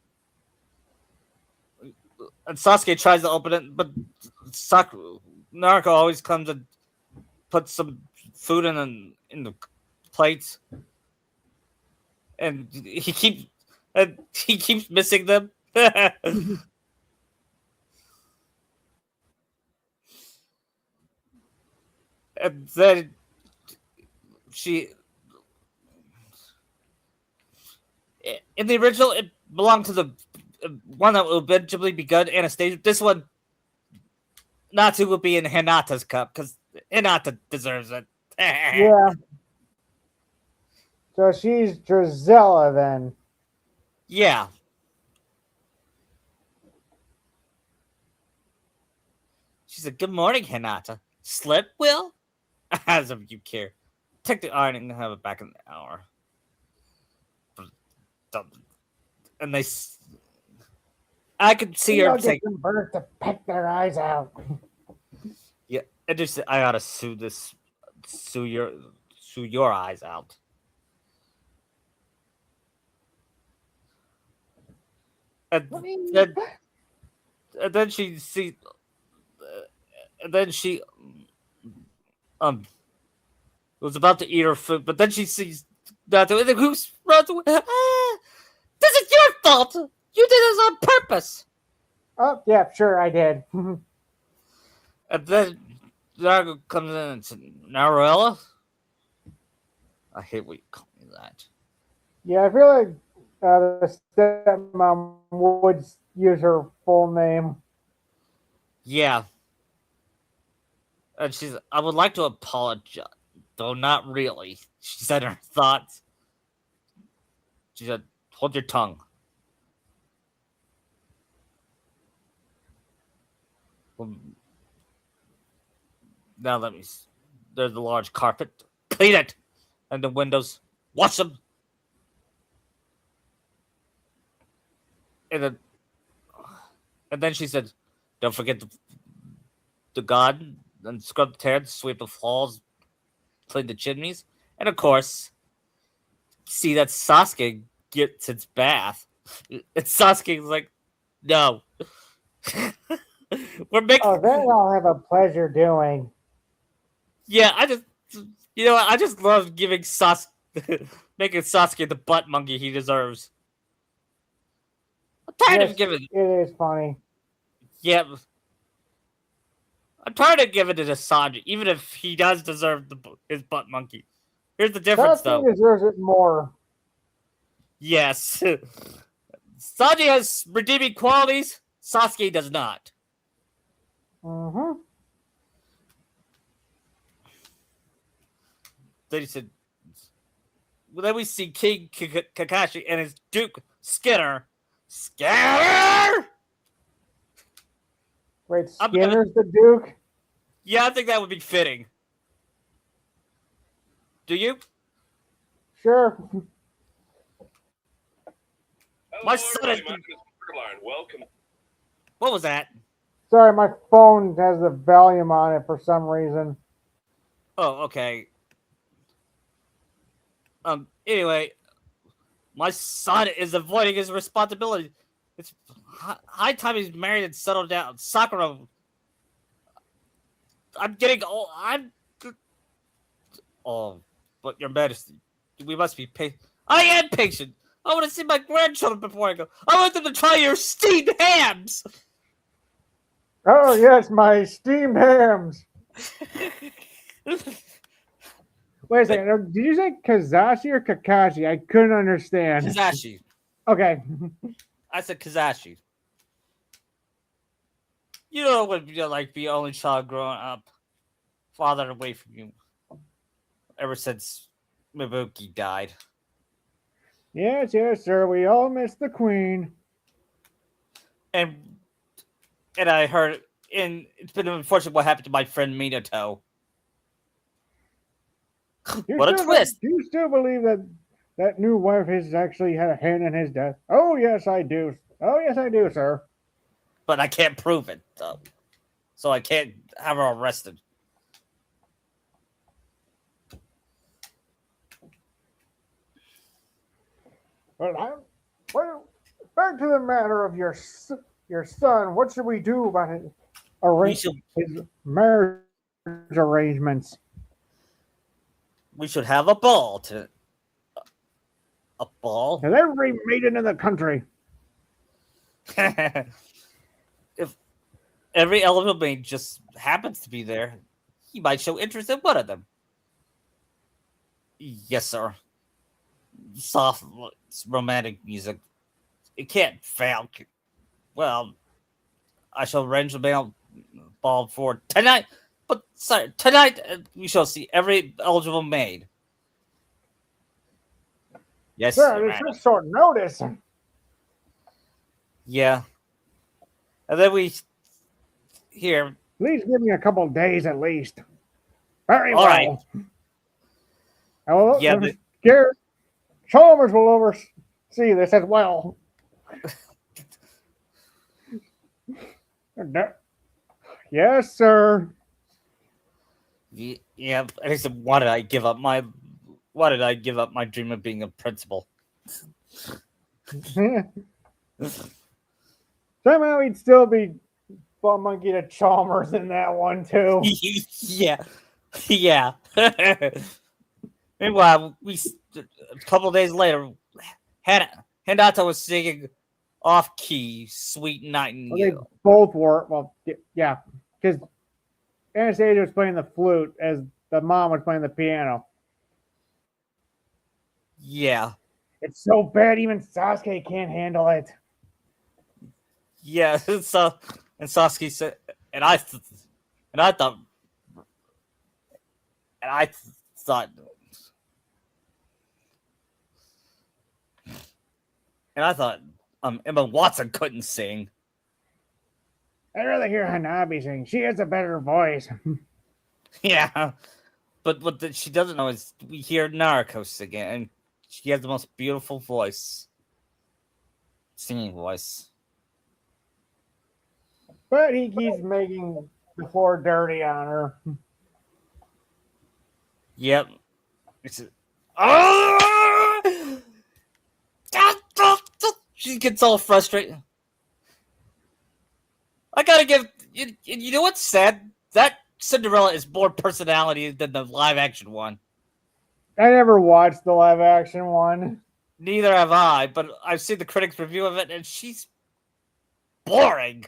Sasuke tries to open it, but Naruto always comes and puts some food in the plates, and he keeps missing them. And then in the original, it belonged to the one that will eventually be good, Anastasia. This one, Natsu will be in Hinata's cup because Hinata deserves it. Yeah. So she's Drizella then. Yeah. She said, "Good morning, Hinata. Slip, Will?" As if you care. Take the iron and have it back in an hour. And I could see her Get some birds to peck their eyes out. Yeah, I gotta sue your eyes out. And then she was about to eat her food, but then she sees Naruto, and the goose runs away. Ah, this is your fault. You did this on purpose. Oh, yeah, sure, I did. And then Naruto comes in and says, "Naruella." I hate when you call me that. Yeah, I feel like the stepmom would use her full name. Yeah. And I would like to apologize, though not really. She said her thoughts. She said, "Hold your tongue." Well, now there's a large carpet. Clean it! And the windows. Wash them! And then she said, "Don't forget the garden, and scrub the terrace, sweep the floors, clean the chimneys." And of course, see that Sasuke gets its bath. And Sasuke's like, "No." We're making. Oh, that I'll have a pleasure doing. Yeah, I just love giving making Sasuke the butt monkey he deserves. I'm tired of giving. It is funny. Yeah, I'm tired of giving it to Sanji, even if he does deserve his butt monkey. Here's the difference, though. Sasuke deserves it more. Yes, Sanji has redeeming qualities. Sasuke does not. Mm-hmm. Then he said, well, then we see King Kakashi and his Duke Skinner. Skinner! Wait, Skinner's the Duke? Yeah, I think that would be fitting. Do you? Sure. My son is... Welcome. What was that? Sorry, my phone has the volume on it for some reason. Oh, okay. Anyway, My son is avoiding his responsibility. It's high time he's married and settled down. Sakura, I'm getting old. Oh, but Your Majesty, we must be patient. I am patient. I want to see my grandchildren before I go. I want them to try your steamed hams. Oh yes, my steamed hams. Wait a second. Did you say Kazashi or Kakashi? I couldn't understand. Kazashi. Okay. I said Kazashi. You know what you're like the only child growing up, fathered away from you ever since Mibuki died. Yes, yes, sir. We all miss the queen. And I heard it's been unfortunate what happened to my friend Minato. What a twist! Do you still believe that that new wife has actually had a hand in his death? Oh yes, I do. Oh yes, I do, sir. But I can't prove it, so I can't have her arrested. Well, back to the matter of your son. What should we do about his marriage arrangements? We should have a ball to a ball. Has every maiden in the country? If every eligible maid just happens to be there, he might show interest in one of them. Yes, sir. Soft, romantic music. It can't fail. Well, I shall arrange the ball for tonight. But sorry, tonight we shall see every eligible maid. Yes, sir. It's just short notice. Yeah, and then we here. Please give me a couple of days at least. Very All well. right. Yeah, Chalmers will oversee this as well. Yes, sir. Yeah, I said, why did I give up my dream of being a principal? Somehow he'd still be bum monkey to Chalmers in that one too. yeah. Meanwhile, a couple of days later, Hinata was singing off key, "Sweet Nightingale." Well, they both were. Well, yeah, because Anastasia was playing the flute as the mom was playing the piano. Yeah. It's so bad even Sasuke can't handle it. Yeah, so and Sasuke said, and I thought, and I thought, Emma Watson couldn't sing. I'd rather hear Hanabi sing. She has a better voice. Yeah, but what she doesn't know is we hear Naruto sing, and she has the most beautiful voice, singing voice. But he keeps making the floor dirty on her. Yep. She gets all frustrated. I gotta give you know what's sad? That Cinderella is more personality than the live action one. I never watched the live action one. Neither have I, but I've seen the critics' review of it, and she's boring.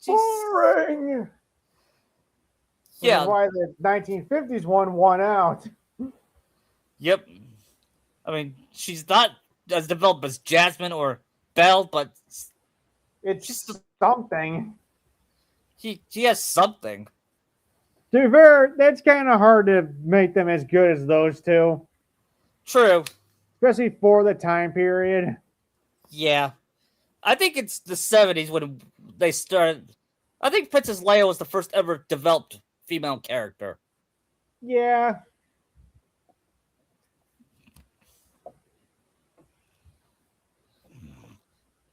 Boring. Yeah. That's why the 1950s one won out. Yep. I mean, she's not as developed as Jasmine or Belle, but it's just something. She has something. To be fair, that's kind of hard to make them as good as those two. True. Especially for the time period. Yeah. I think it's the 70s when they started. I think Princess Leia was the first ever developed female character. Yeah.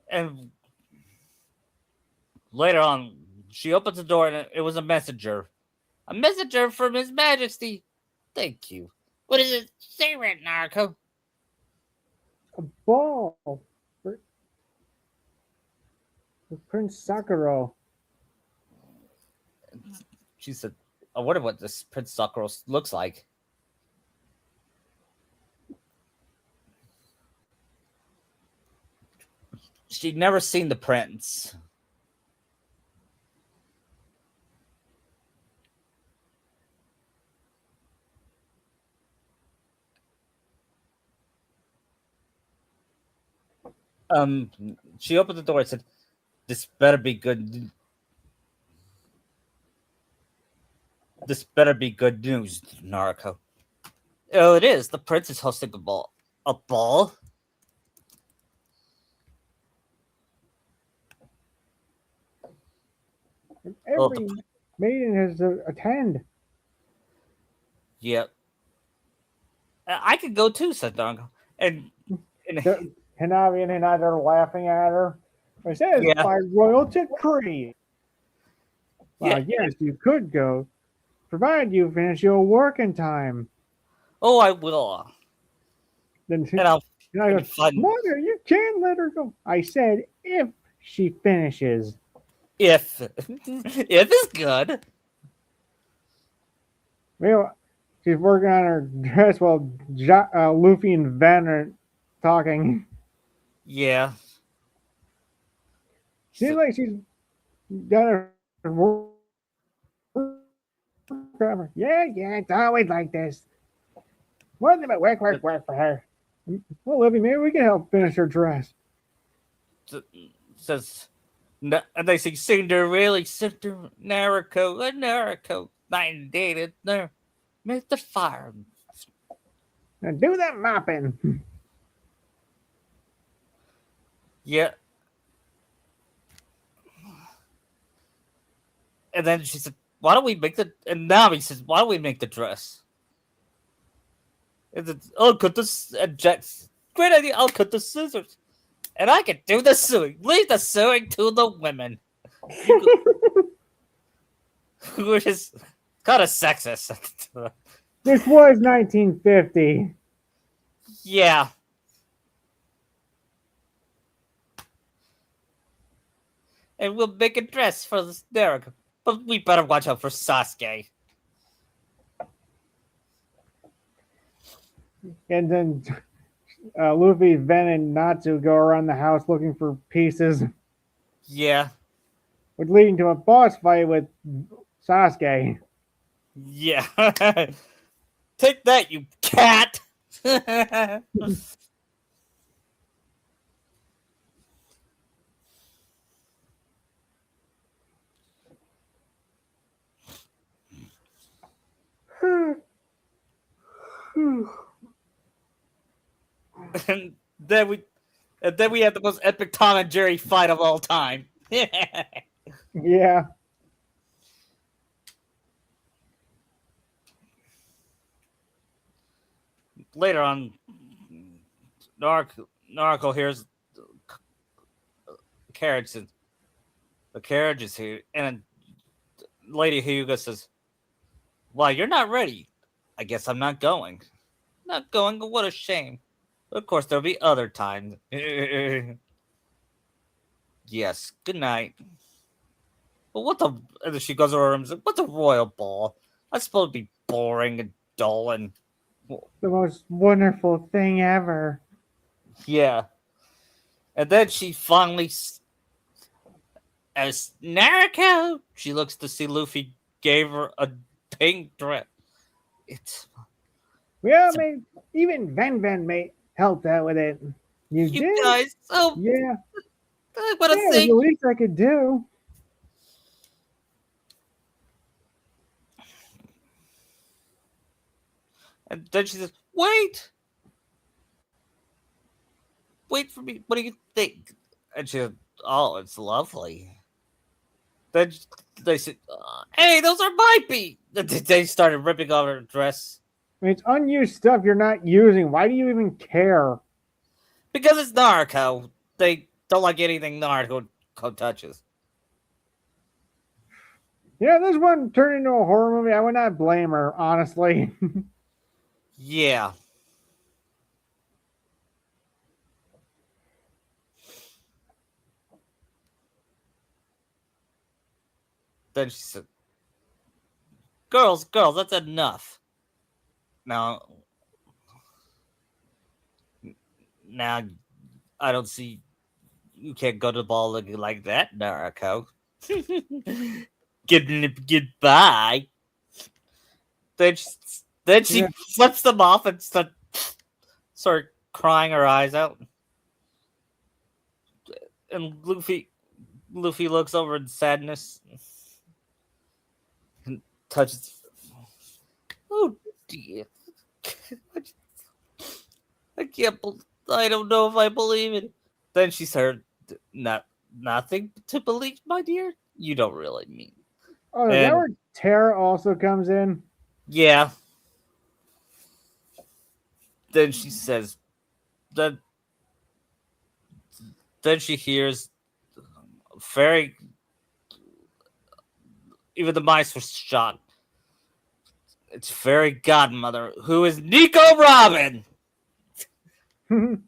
And later on, she opens the door and it was a messenger. A messenger from His Majesty. Thank you. What does it say, Red Naruto? a ball for, for Prince Sakura. She said, I wonder what this Prince Sakura looks like. She'd never seen the prince. Um, she opened the door and said, "This better be good. This better be good news, Naruto." Oh, it is. The prince is hosting a ball. A ball? And Oh, every maiden has to attend. yeah. I could go too, said Naruto. And Hanabi and Hinata are laughing at her. It says yeah, by royal decree. yeah. Well, yes, you could go, provided you finish your work in time. Oh, I will. Then And I'll Hinata and goes, fun Mother, you can't let her go. I said if she finishes. if it's good. Well, she's working on her dress while Luffy and Ven are talking. Yeah. Seems So, like she's got her work. Yeah, it's always like this. Nothing but work for her. Well, Livy, maybe we can help finish her dress. says and they say Cinderella, Naruto, Naruto, night dated there. Make the fire. Now do that mopping. Yeah. And then she said, why don't we make the and now he says, why don't we make the dress? And it's, I'll cut the and Jack's great idea, I'll cut the scissors. And I can do the sewing. Leave the sewing to the women. Which is kind of sexist. This was 1950. Yeah. And we'll make a dress for this Derek. But we better watch out for Sasuke. And then Luffy, Ven, and Natsu go around the house looking for pieces, Yeah. which leading to a boss fight with Sasuke. Yeah. Take that, you cat. and then we and then we have the most epic Tom and Jerry fight of all time. Yeah. Later on, Naruto hears the carriage. The carriage is here, and Lady Hyuga says, "Why, you're not ready. I guess I'm not going. Not going. What a shame. Of course, there'll be other times." Yes. Good night. But what the? And then she goes to her room and says, "What's a royal ball? That's supposed to be boring and dull and The most wonderful thing ever. yeah." And then she finally, as Naruto, she looks to see Luffy gave her a pink dress. It's, Well, it's maybe even Ven may helped out with it. You you did? guys. Oh, Yeah. I want to Yeah, it was say the least I could do. And then she says, "Wait, wait for me. What do you think?" And she said, "Oh, it's lovely." Then they said, "Hey, those are my feet." They started ripping off her dress I mean, it's unused stuff you're not using. Why do you even care? because it's Naruto. They don't like anything Naruto touches. Yeah, this one turned into a horror movie. I would not blame her, honestly. Yeah. Then she said, girls, that's enough. Now, now, I don't see you can't go to the ball looking like that, Naruto. Goodbye. Then she, then she Yeah. flips them off and start crying her eyes out. And Luffy looks over in sadness and touches. Oh dear! I can't. I don't know if I believe it. Then she said, Nothing to believe, my dear. You don't really mean." Oh, is that And where Tara also comes in? yeah, then she says that. Then she hears very. Even the mice were shocked. It's fairy godmother who is Nico Robin, and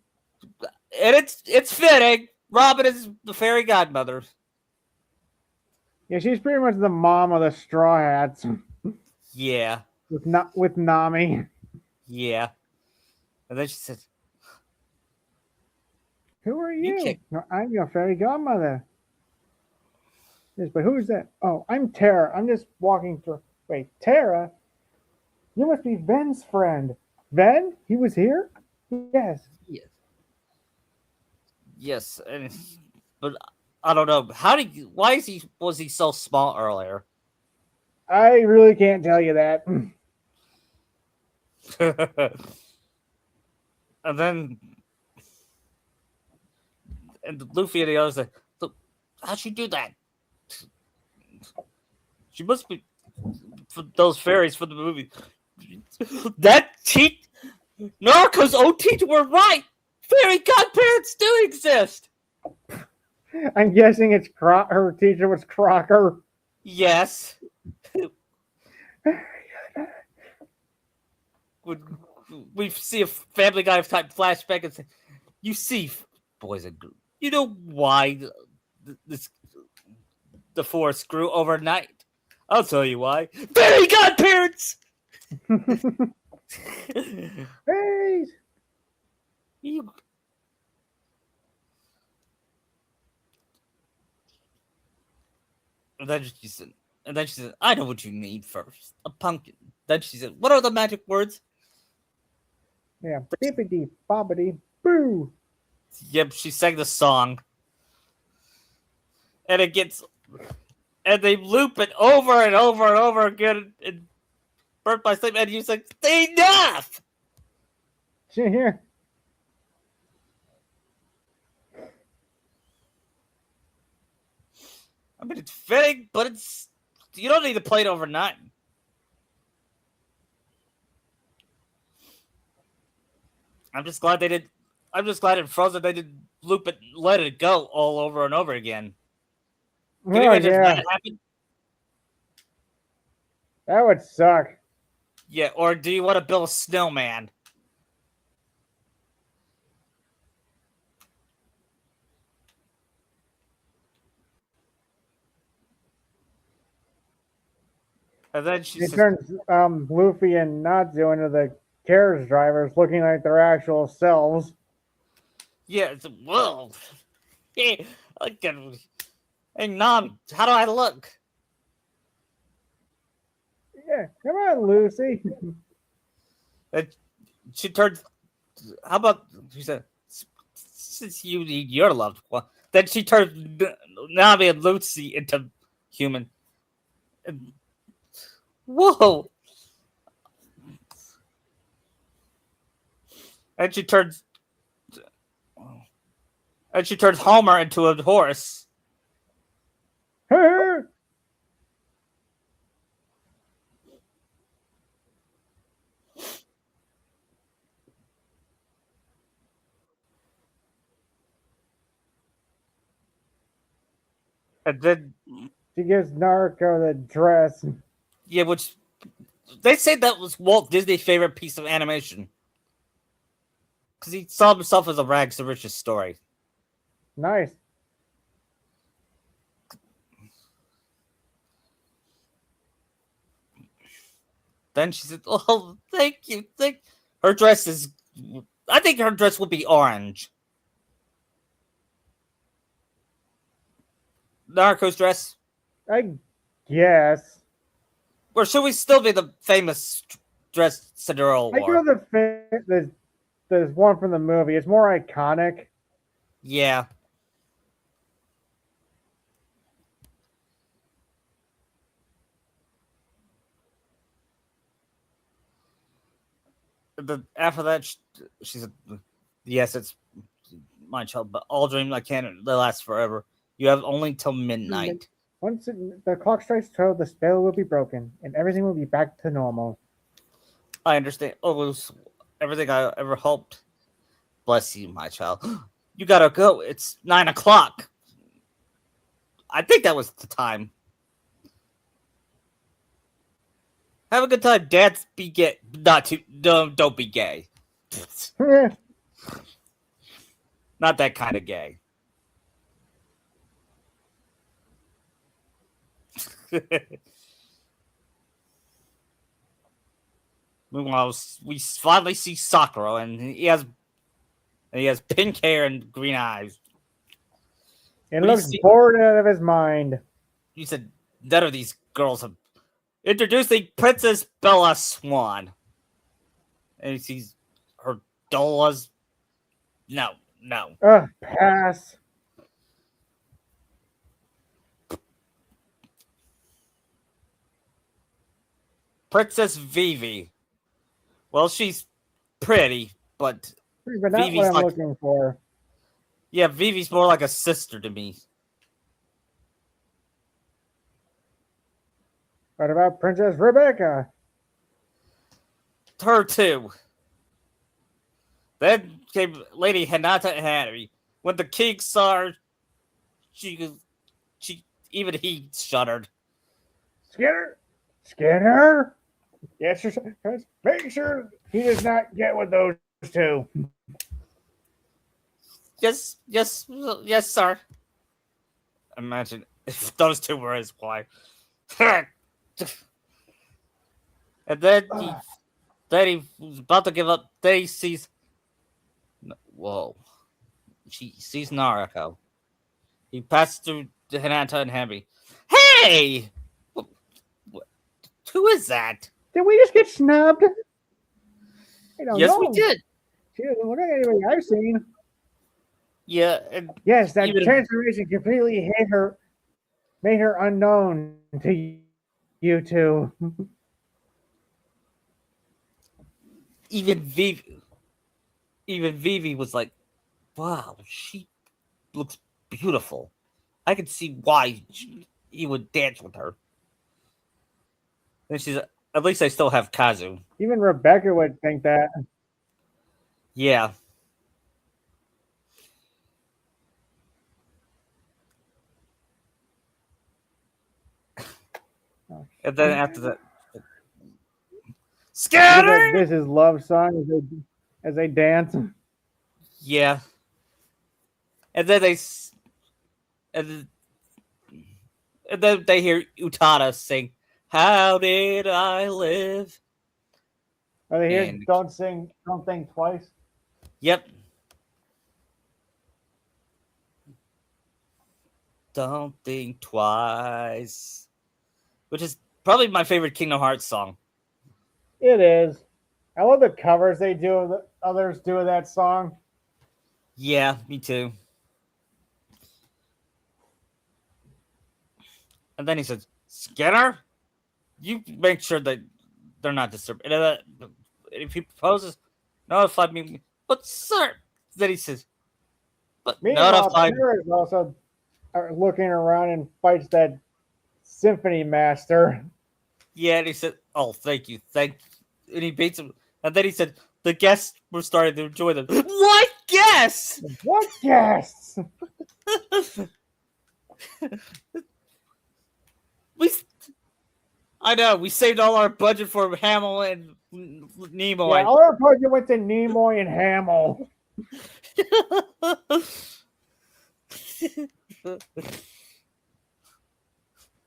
it's fitting. Robin is the fairy godmother. Yeah, she's pretty much the mom of the Straw Hats Yeah, with Nami. yeah. And then she says, Who are "You you? can't." No, I'm your fairy godmother. Yes, but who's that? Oh, I'm Tara. I'm just walking through. Wait, Tara? You must be Ven's friend. Ven? He was here? Yes. Yes, yes, and but I don't know how did you, why is he was he so small earlier? I really can't tell you that. And then and Luffy and the others like, look, how'd she do that? She must be for those fairies for the movie. That cheat Narco's old teacher were right. Fairy godparents do exist. I'm guessing it's her teacher was Crocker. Yes. When we see a Family Guy type flashback and say, "You see, boys and girls, you know why this the forest grew overnight? I'll tell you why. Fairy godparents." Hey! You And then she said, I know what you need first. A pumpkin. Then she said, what are the magic words? Yeah, bippity bobbity boo. Yep, she sang the song. And it gets and they loop it over and over and over again in Birth by Sleep, and you say, enough! Here. I mean, it's fitting, but it's you don't need to play it overnight. I'm just glad they did. I'm just glad in Frozen they did loop it, let it go all over and over again. Can you Oh imagine if yeah, that happened? that would suck. Yeah, or do you want to build a snowman? And then she It says, turns Luffy and Natsu into the carriage drivers, looking like their actual selves. "Yeah, it's whoa, hey, hey, Nom, how do I look?" Yeah, come on, Lucy. And she turns. How about she said, "Since you need your loved one," then she turns Nami and Lucy into human. And, whoa! And she turns. And she turns Homer into a horse. And then, She gives Naruto the dress. yeah, which they say that was Walt Disney's favorite piece of animation. Because he saw himself as a rags to riches story. Nice. Then she said, "Oh, thank you, thank." Her dress is. I think her dress will be orange. Naruko's dress, I guess. or should we still be the famous dress Cinderella I wore? go the one from the movie. It's more iconic. Yeah. After that, she said, "Yes, it's my child, but all dreams I can't. They last forever. You have only till midnight." Once the clock strikes 12, the spell will be broken, and everything will be back to normal. I understand. Oh, it was everything I ever hoped. Bless you, my child. You gotta go. It's 9 o'clock. I think that was the time. Have a good time. Dads be gay. Not too. Don't be gay. Not that kind of gay. Meanwhile, we finally see Sakura, and he has pink hair and green eyes. And looks bored out of his mind. He said, "None of these girls have introducing Princess Bella Swan." And he sees her dollas. No, no. Pass. Princess Vivi. Well, she's pretty, but But not Vivi's what I'm like, looking for. yeah, Vivi's more like a sister to me. What about Princess Rebecca? Her too. Then came Lady Hinata Hattori. When the king saw her, she even he shuddered. Skinner? Skinner? Yes, make sure he does not get with those two. Yes, sir. Imagine if those two were his wife. And then he was about to give up. Then he sees. Whoa. She sees Naruto. He passes through Hinata and Hemi. Hey! Who is that? Did we just get snubbed? I don't know. We did. She doesn't look like anybody I've seen. Yeah. Yes, that transformation completely made her unknown to you two. Even Vivi was like, "Wow, she looks beautiful. I can see why he would dance with her." And she's, "At least I still have Kazu." Even Rebecca would think that. Yeah. And then after that, scatter. This is love song as they dance. Yeah. And then and then they hear Utada sing, "How did I live?" Are they here? Don't think twice. Yep. Don't think twice. Which is probably my favorite Kingdom Hearts song. It is. I love the covers they do. That others do of that song. Yeah, me too. And then he says, "Skinner, you make sure that they're not disturbed. And if he proposes, notify me." But sir, then he says, "But notify me." Is also looking around and fights that symphony master. Yeah, and he said, "Oh, thank you. And he beats him. And then he said, "The guests were starting to enjoy them." What guests? What guests? I know, we saved all our budget for Hamill and Nimoy. Yeah, all our budget went to Nimoy and Hamill.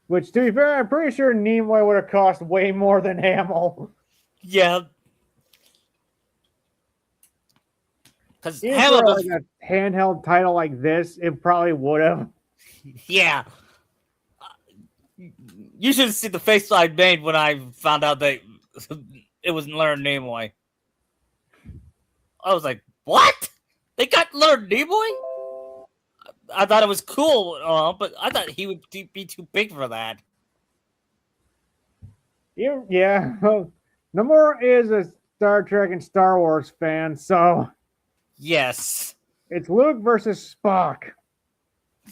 Which, to be fair, I'm pretty sure Nimoy would have cost way more than Hamill. Yeah, because Even for like a handheld title like this, it probably would have. yeah. You should see the face I made when I found out that it was Leonard Nimoy. I was like, "What? They got Leonard Nimoy?" I thought it was cool, but I thought he would be too big for that. Yeah. Nomura is a Star Trek and Star Wars fan, so Yes, it's Luke versus Spock.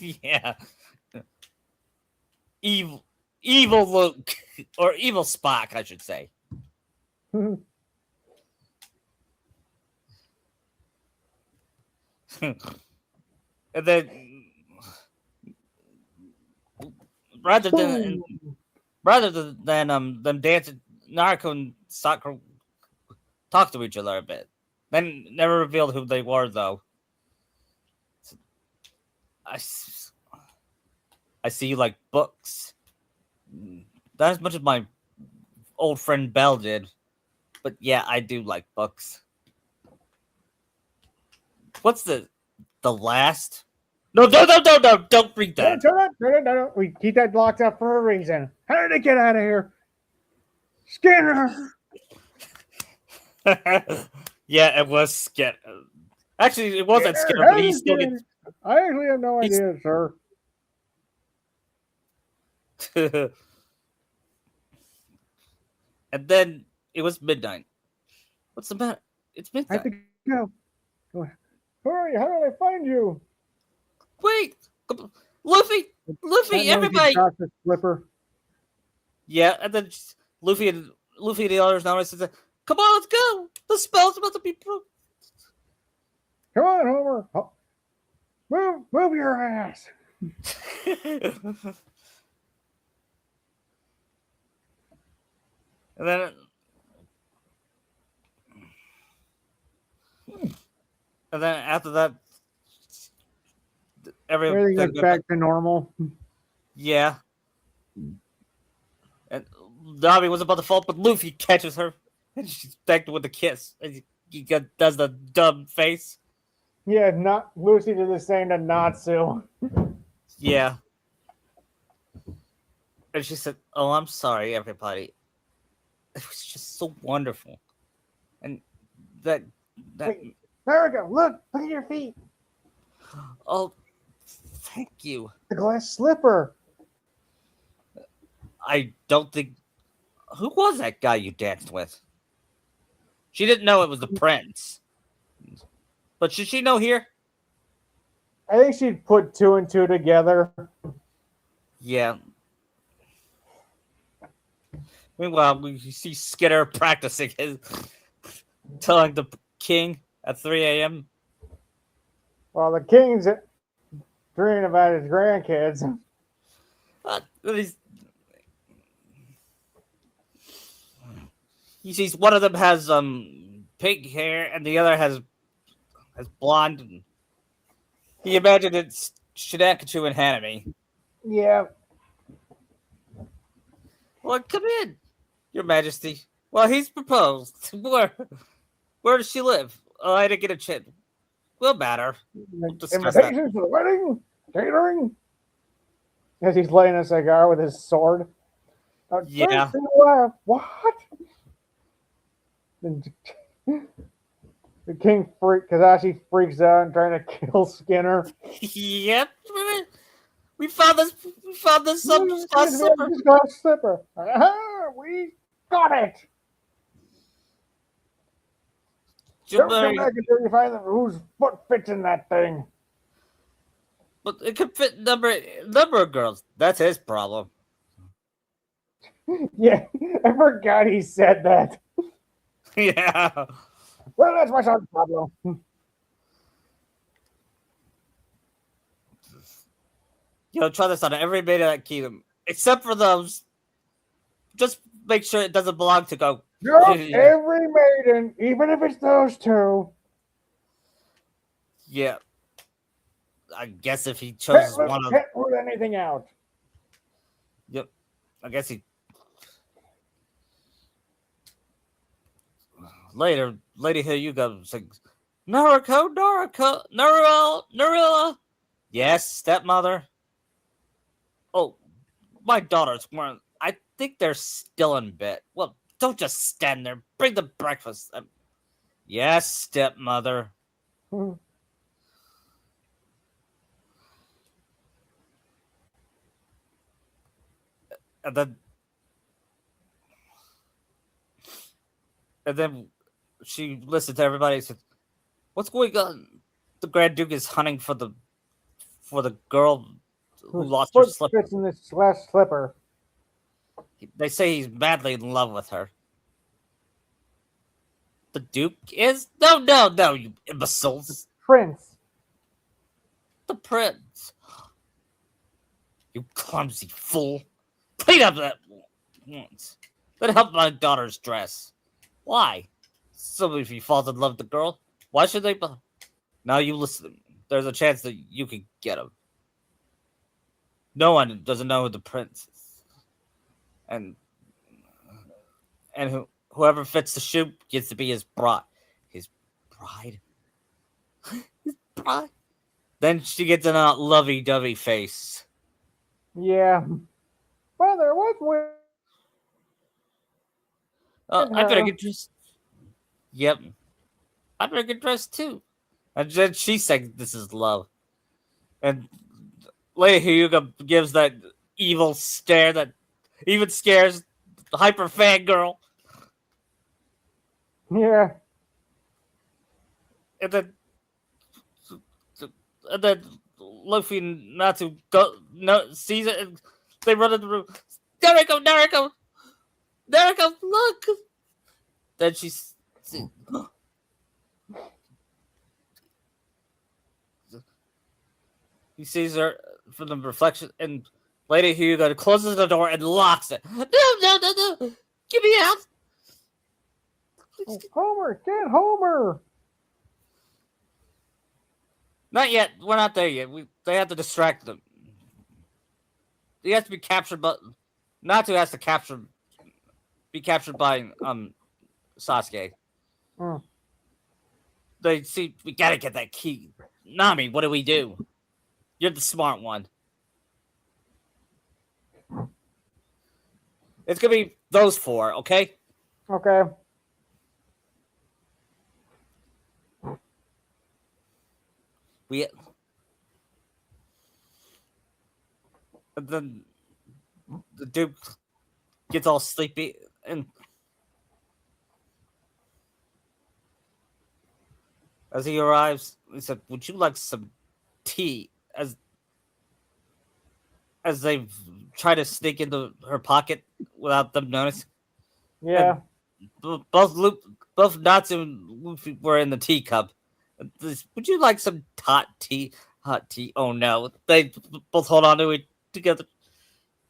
yeah, evil, evil Luke or evil Spock, I should say. And then rather than them dancing, Naruto and Sakura talk to each other a bit. Then never revealed who they were, though. I, I see you like books. Not as much as my old friend Belle did. But yeah, I do like books. What's the last? No, don't read that. No. We keep that locked up for a reason. How did it get out of here? Skinner! Yeah, it was Skinner. Actually, it wasn't Skinner, but he still gets. I actually have no idea, sir. And then it was midnight. What's the matter? It's I midnight. have to go. Hurry, how do I find you? Wait, Luffy, everybody. The slipper. Yeah, and then Luffy and the others now says, "Come on, let's go. The spell's about to be broken." Come on, Homer. Oh. Move your ass. And then after that, everything gets back to normal. Yeah. And Nami was about to fall, but Luffy catches her, and she's back with a kiss. And he does the dumb face. Yeah, not Lucy did the same to Natsu. Yeah. And she said, "Oh, I'm sorry, everybody. It was just so wonderful." And that Wait, there we go. Look at your feet. Oh, thank you. The glass slipper. I don't think. Who was that guy you danced with? She didn't know it was the prince. But should she know here? I think she'd put two and two together. Yeah. Meanwhile, we see Skinner practicing his telling the king at 3 a.m. Well, the king's dreaming about his grandkids. He sees one of them has pink hair and the other has blonde. He imagined it's Shinakachu and Hanami. Yeah. Well, come in, Your Majesty. Well, he's proposed. Where does she live? Oh, I didn't get a chance. We'll matter. We'll invitations to the wedding? Catering? As he's laying a cigar with his sword. Yeah. What? The king Kazashi freaks out and trying to kill Skinner. Yep. We found this glass slipper. We got it. Don't come back until you find whose foot fits in that thing. But it could fit number of girls. That's his problem. Yeah, I forgot he said that. Yeah. Well, that's my son's problem. Try this on every maid of that kingdom, except for those. Just make sure it doesn't belong to go. Every maiden, even if it's those two. Yeah. I guess if he chose one of them. Can't rule anything out. Yep. I guess he. later, Lady Hyuga sings, Naruella. Yes, stepmother. Oh, my daughters weren't. I think they're still in bed. Well, don't just stand there. Bring the breakfast. Yes, stepmother. Hmm. And then, and then she listened to everybody and said, "What's going on?" The Grand Duke is hunting for the girl who Whose lost her foot slipper. fits in this last slipper? They say he's madly in love with her. The Duke is? No, no, no, you imbeciles. Prince. The Prince. You clumsy fool. Clean up that once. Then help my daughter's dress. Why? So if he falls in love with the girl, why should they? Now you listen. There's a chance that you could get him. No one doesn't know who the prince is, and whoever fits the shoe gets to be his bride. His bride. His bride. Then she gets in a lovey-dovey face. Yeah. Brother, what's with I better her? get dressed. Yep, I better get dressed too. And then she says this is love. And Lady Hyuga gives that evil stare that even scares the hyper fangirl. Yeah. And then, and then Luffy and Natsu go no sees it and they run in the room. Naruto, look. Then he sees her from the reflection, and Lady Hyuga closes the door and locks it. No, no, no, no! Get me out! Oh, Homer, get Homer. Not yet. We're not there yet. They have to distract them. He has to be captured, but Natsu has to be captured by Sasuke. Mm. They see we gotta get that key. Nami, what do we do? You're the smart one. It's gonna be those four, okay? Okay. We and then the Duke gets all sleepy and as he arrives, he said, "Would you like some tea?" As they try to sneak into her pocket without them noticing. Yeah. And both Natsu and Luffy were in the teacup. Would you like some hot tea? Hot tea? Oh no! They both hold on to it together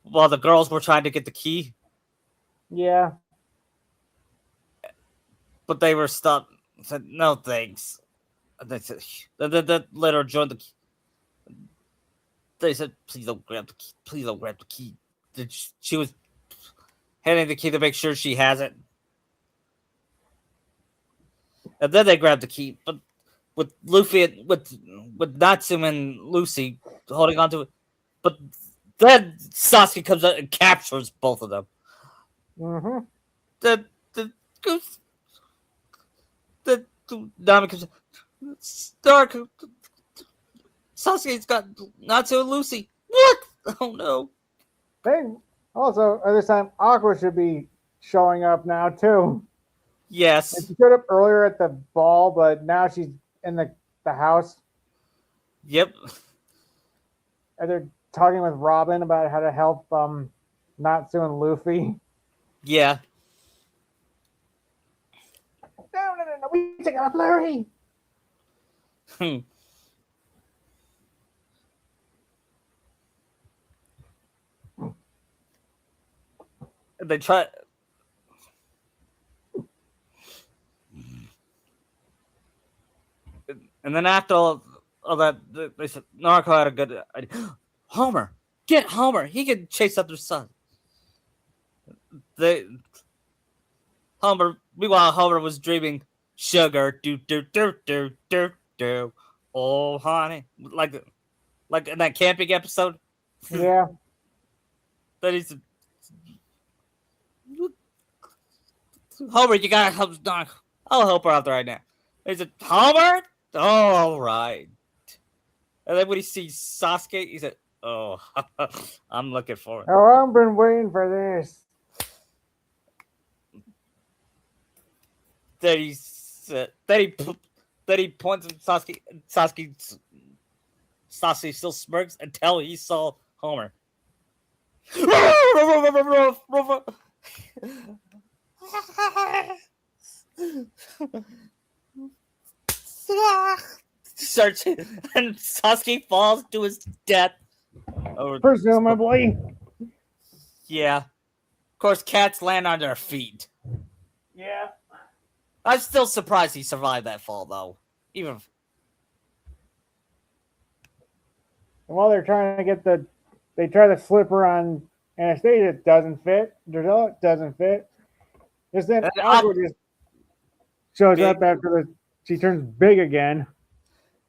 while the girls were trying to get the key, Yeah. but they were stopped. Said no thanks. And they said, then later joined the. They said, "Please don't grab the key. Please don't grab the key." She was handing the key to make sure she has it, and then they grabbed the key. But with Luffy, with Natsu and Lucy holding on to it, but then Sasuke comes out and captures both of them. Mm-hmm. The goose, the Nami comes. Dark. Sasuke's got Natsu and Lucy. What? Oh no. They also at this time Aqua should be showing up now too. Yes. She showed up earlier at the ball, but now she's in the house. Yep. And they're talking with Robin about how to help Natsu and Luffy. Yeah. No, we take out Larry. Hmm. They try. And then after all that, they said Naruto had a good idea. Homer, get Homer. He can chase after Sun. They Meanwhile, Homer was dreaming sugar. Do do do do do do. Oh, honey, like in that camping episode. Yeah. That he's Homer. You gotta help Doc. I'll help her out right now. He said, Homer. Oh, all right. And then when he sees Sasuke, he said, "Oh, I'm looking for it." Oh, I've been waiting for this. Then he said, then he points at Sasuke. Sasuke still smirks until he saw Homer. Searching, and Sasuke falls to his death. Presumably. Yeah. Of course, cats land on their feet. Yeah. I'm still surprised he survived that fall, though. Even And while they're trying to get they try the slipper on Anastasia, it doesn't fit. Drusilla, it doesn't fit. Just then, Aqua just shows up after she turns big again.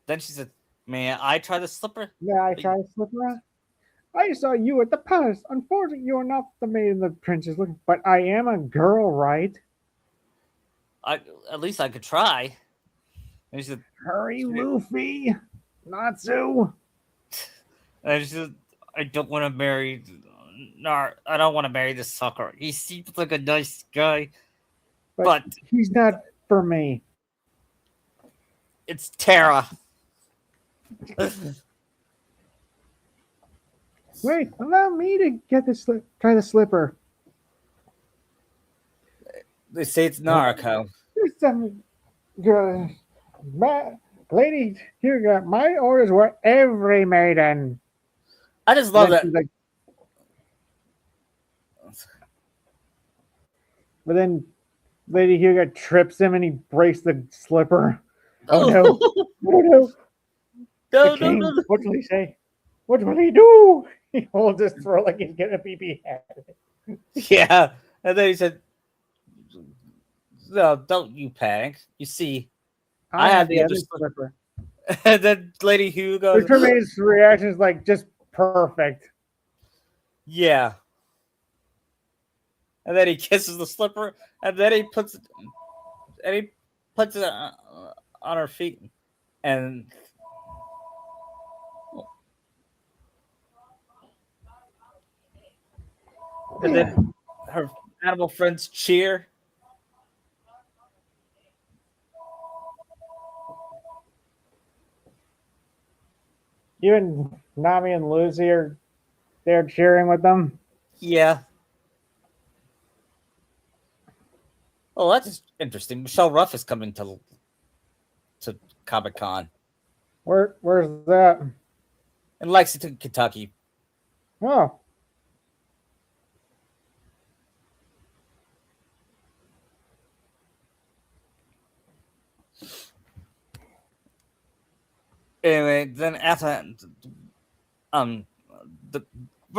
Then she said, "May I try the slipper?" Yeah, I try to slip her on. I saw you at the palace. Unfortunately, you are not the maiden the prince is looking. But I am a girl, right? At least I could try. And she said, Hurry, Luffy. Natsu. and she said, "I don't want to marry. I don't want to marry this Sakura. He seems like a nice guy, but he's not for me. It's Terra." Wait, allow me to get this. Try the slipper. They say it's Naruto. There's some girl, lady. Here, you go. My orders were every maiden. I just love that. Like, but then Lady Hugo trips him and he breaks the slipper. Oh no! Oh no! No. What will he say? What will he do? He holds his throat like he's getting a BB head. Yeah, and then he said, "No, don't you panic. You see, I have the other slipper." And then Lady Hugo. His reaction is like just perfect. Yeah. And then he kisses the slipper, and then he puts it on her feet, and then her animal friends cheer. Even Nami and Lucy are there cheering with them. Yeah. Oh, that's interesting. Michelle Ruff is coming to Comic-Con. Where's that? In Lexington, Kentucky. Oh. Anyway, then after we're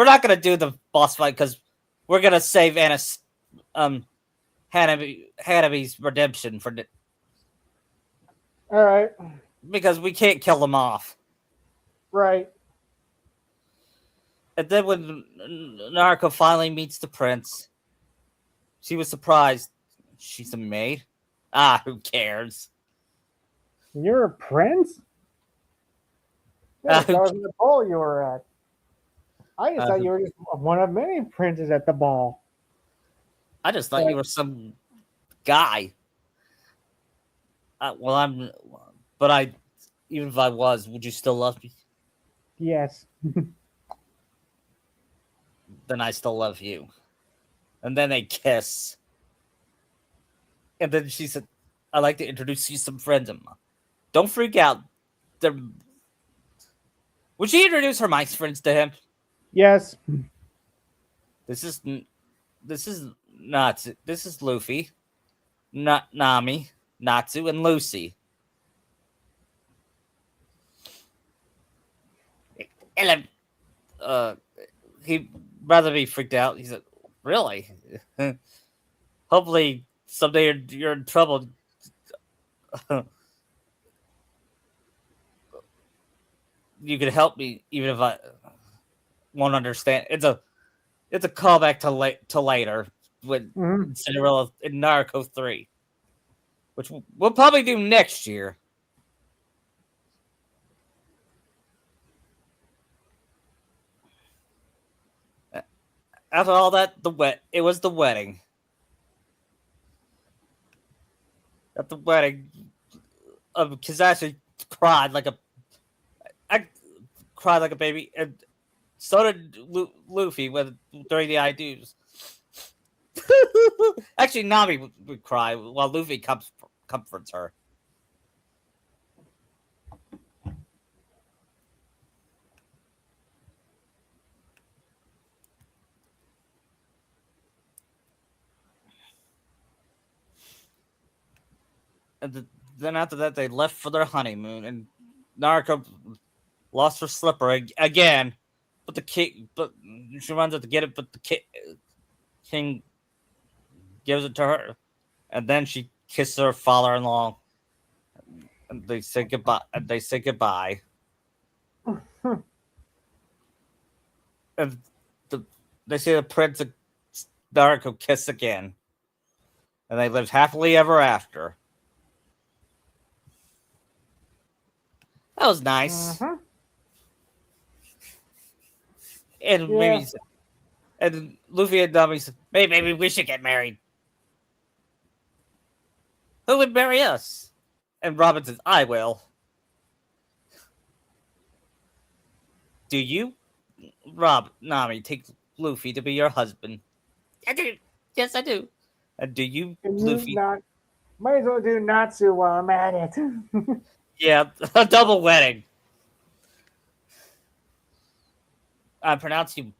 not gonna do the boss fight because we're gonna save Hanabi's redemption for all right, because we can't kill them off. Right. And then when Naruto finally meets the prince, she was surprised. She's a maid. Ah, who cares? You're a prince? Yeah, that was the ball you were at. I just thought you were just one of many princes at the ball. I just thought you were some guy. Even if I was, would you still love me? Yes. Then I still love you. And then they kiss. And then she said, I'd like to introduce you to some friends of mine. Don't freak out. Would she introduce her mice friends to him? Yes. This is Natsu. This is Luffy, Nami, Natsu, and Lucy. And he'd rather be freaked out. He said, "Really? Hopefully, someday you're in trouble, you can help me, even if I won't understand. It's a callback to later with Hmm. Cinderella in Narco 3, which we'll probably do next year. After all that, it was the wedding. At the wedding, because I actually cried like a I cried like a baby, and so did Luffy during the I do's. Actually, Nami would cry while Luffy comforts her. And then after that, they left for their honeymoon, and Naruto lost her slipper again. But she runs out to get it, but the king gives it to her, and then she kisses her father-in-law, and they say goodbye. And the, they see the prince and Naruto kiss again, and they lived happily ever after. That was nice. Hmm. And Yeah. maybe and Luffy and Nami said, "Hey, maybe we should get married." Who would marry us? And Robin says, "I will." Do you, Nami, take Luffy to be your husband? I do. Yes, I do. And do you, Can you Luffy? not? Might as well do Natsu while I'm at it. Yeah, a double wedding. I pronounce you,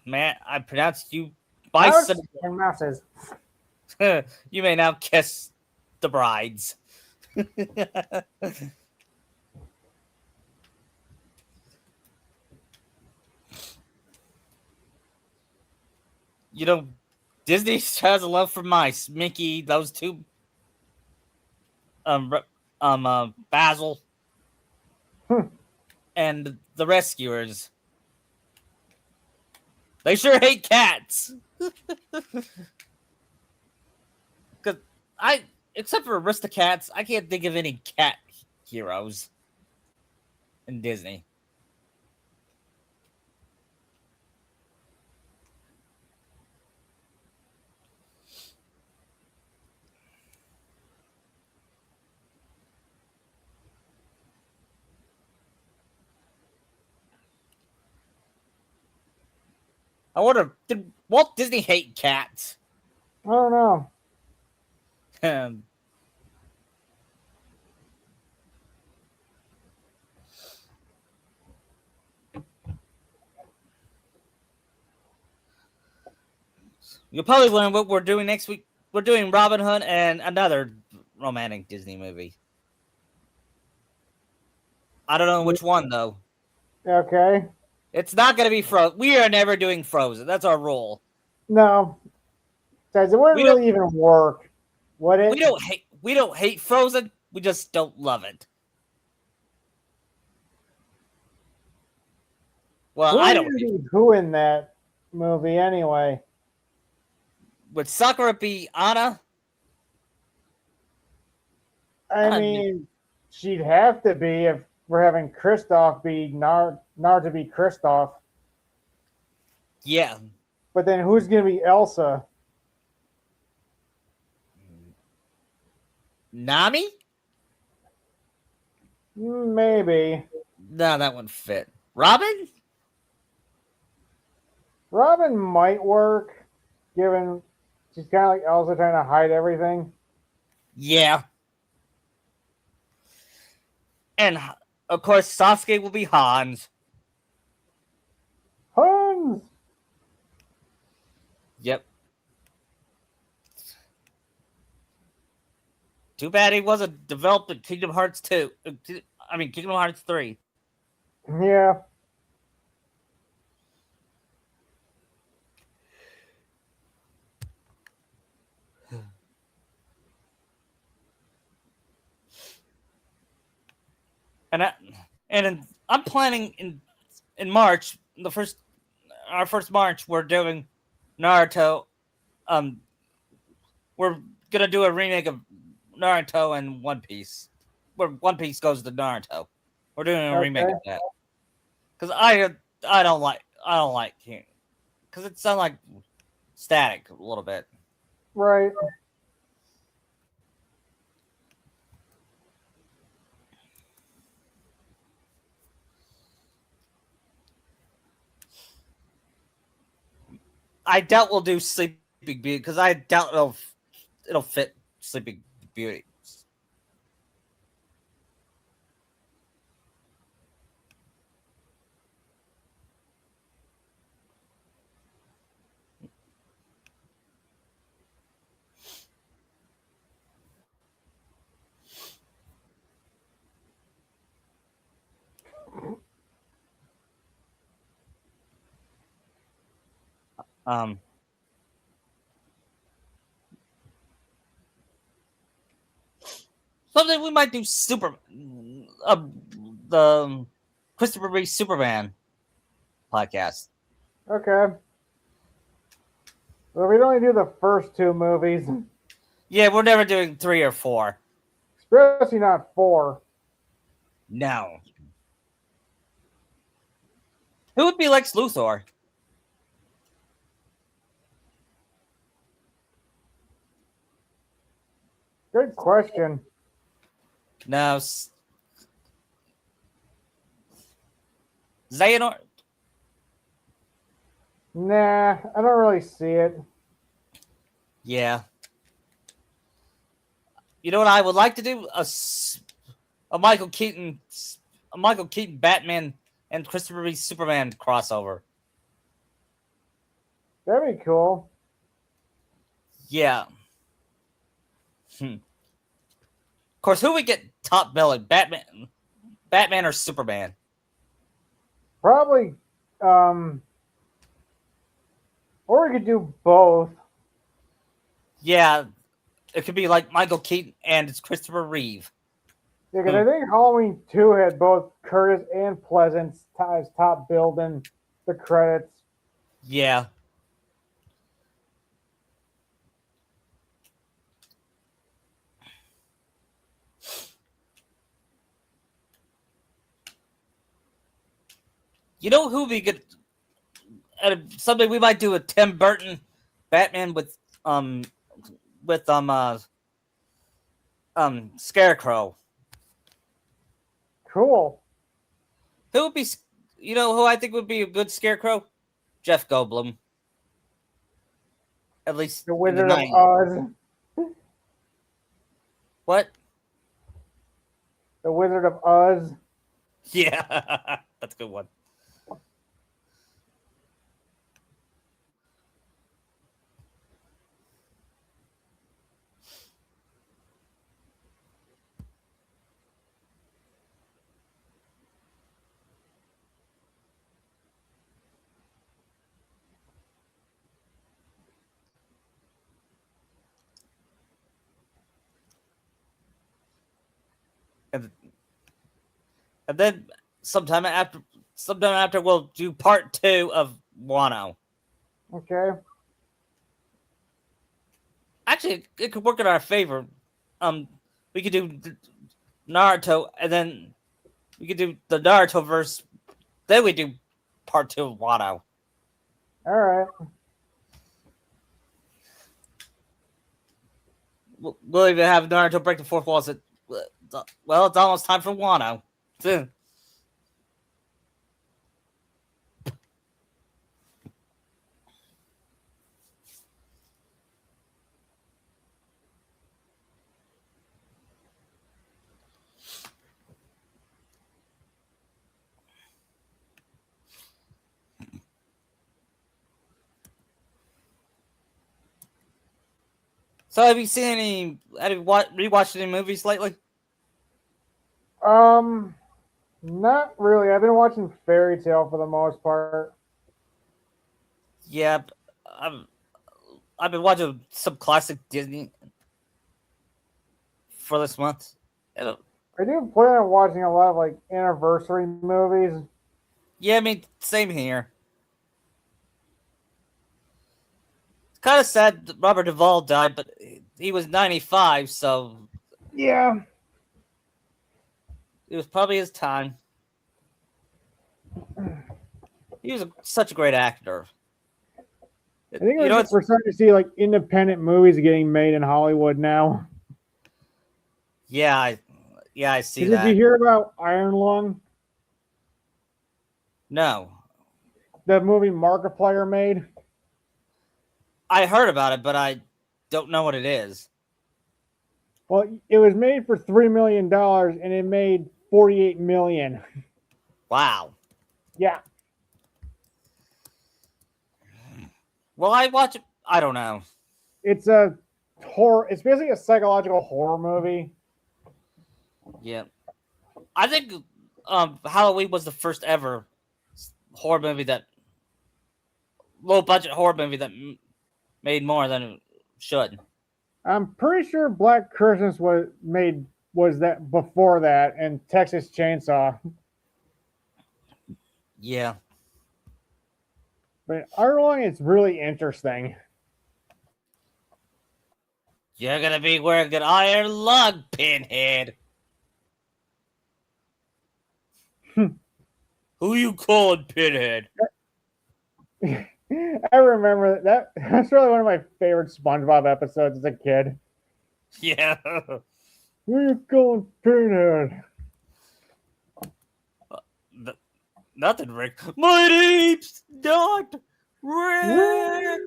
man. I pronounce you Mouse bison. and mouses. You may now kiss the brides. You know, Disney has a love for mice. Mickey, those two, Basil, Hmm. and the rescuers. They sure hate cats. Cause I, except for Aristocats, I can't think of any cat heroes in Disney. I wonder, did Walt Disney hate cats? I don't know. Um, You'll probably learn what we're doing next week. We're doing Robin Hood and another romantic Disney movie. I don't know which one though. Okay. It's not going to be Frozen. We are never doing Frozen. That's our rule. No. Guys, it wouldn't We don't. really even work. Would We it? don't hate. We don't hate Frozen. We just don't love it. Well, Who I are don't you hate. gonna be who in that movie anyway? Would Sakura be Anna? I I mean, mean, she'd have to be if we're having Kristoff be Nar to be Kristoff. yeah. But then who's gonna be Elsa? Nami? Maybe. No, that one fit. Robin? Robin might work, given she's kind of like Elsa trying to hide everything. Yeah. And of course, Sasuke will be Hans. Hans! Yep. Too bad he wasn't developed in Kingdom Hearts 2. I mean, Kingdom Hearts 3. Yeah. and I'm planning in March, the first our first March, we're doing Naruto. Um, we're gonna do a remake of Naruto and One Piece, where One Piece goes to Naruto. We're doing a remake Okay. of that because I don't like because it sounds like static a little bit. Right. I doubt we'll do Sleeping Beauty because I doubt it'll fit Sleeping Beauty. Um, Something we might do the Christopher Reeve Superman podcast. Okay. Well, we'd only do the first two movies, Yeah, we're never doing 3 or 4. especially not four. No. Who would be Lex Luthor? Good question. No. Xehanort? Nah, I don't really see it. Yeah. You know what I would like to do? A Michael Keaton Batman and Christopher Reeve Superman crossover. That'd be cool. Yeah. Of course, who would get top billing? Batman or Superman? Probably, um, or we could do both. Yeah, it could be like Michael Keaton and it's Christopher Reeve. Yeah, because I think Halloween 2 had both Curtis and Pleasance as top billed in the credits. Yeah. You know who we could? Someday we might do a Tim Burton Batman with Scarecrow. Cool. Who would be? You know who I think would be a good Scarecrow? Jeff Goldblum. At least The in the Wizard of 90s. Oz. What? The Wizard of Oz. Yeah, that's a good one. And, and then sometime after we'll do part 2 of Wano. Okay. Actually, it could work in our favor. We could do Naruto, and then we could do the Naruto verse. Then we do part 2 of Wano. All right. We'll even have Naruto break the fourth wall. Well, it's almost time for Wano. So, have you seen any? Have you rewatched any movies lately? Um, Not really. I've been watching Fairy Tale for the most part. Yeah, I've been watching some classic Disney for this month. I do plan on watching a lot of like anniversary movies. Yeah, I mean, same here. It's kind of sad that Robert Duvall died, but he was 95, so Yeah, it was probably his time. He was such a great actor. I think You know, it's we're starting to see like independent movies getting made in Hollywood now. yeah, I see Did you that. hear about Iron Lung, No, the movie Markiplier made? I heard about it, but I don't know what it is. Well, it was made for $3 million and it made 48 million. Wow. Yeah, Well, I watch it. I don't know. it's a horror. It's basically a psychological horror movie. Yeah, I think Halloween was the first ever horror movie that low budget horror movie that made more than it should. I'm pretty sure Black Christmas was that before that, and Texas Chainsaw. Yeah. But Iron Lung is really interesting. You're gonna be wearing an iron lung, Pinhead. Who you calling Pinhead? I remember that. That's really one of my favorite SpongeBob episodes as a kid. Yeah. Who you calling Pinhead? Nothing, Rick. My name's not Rick.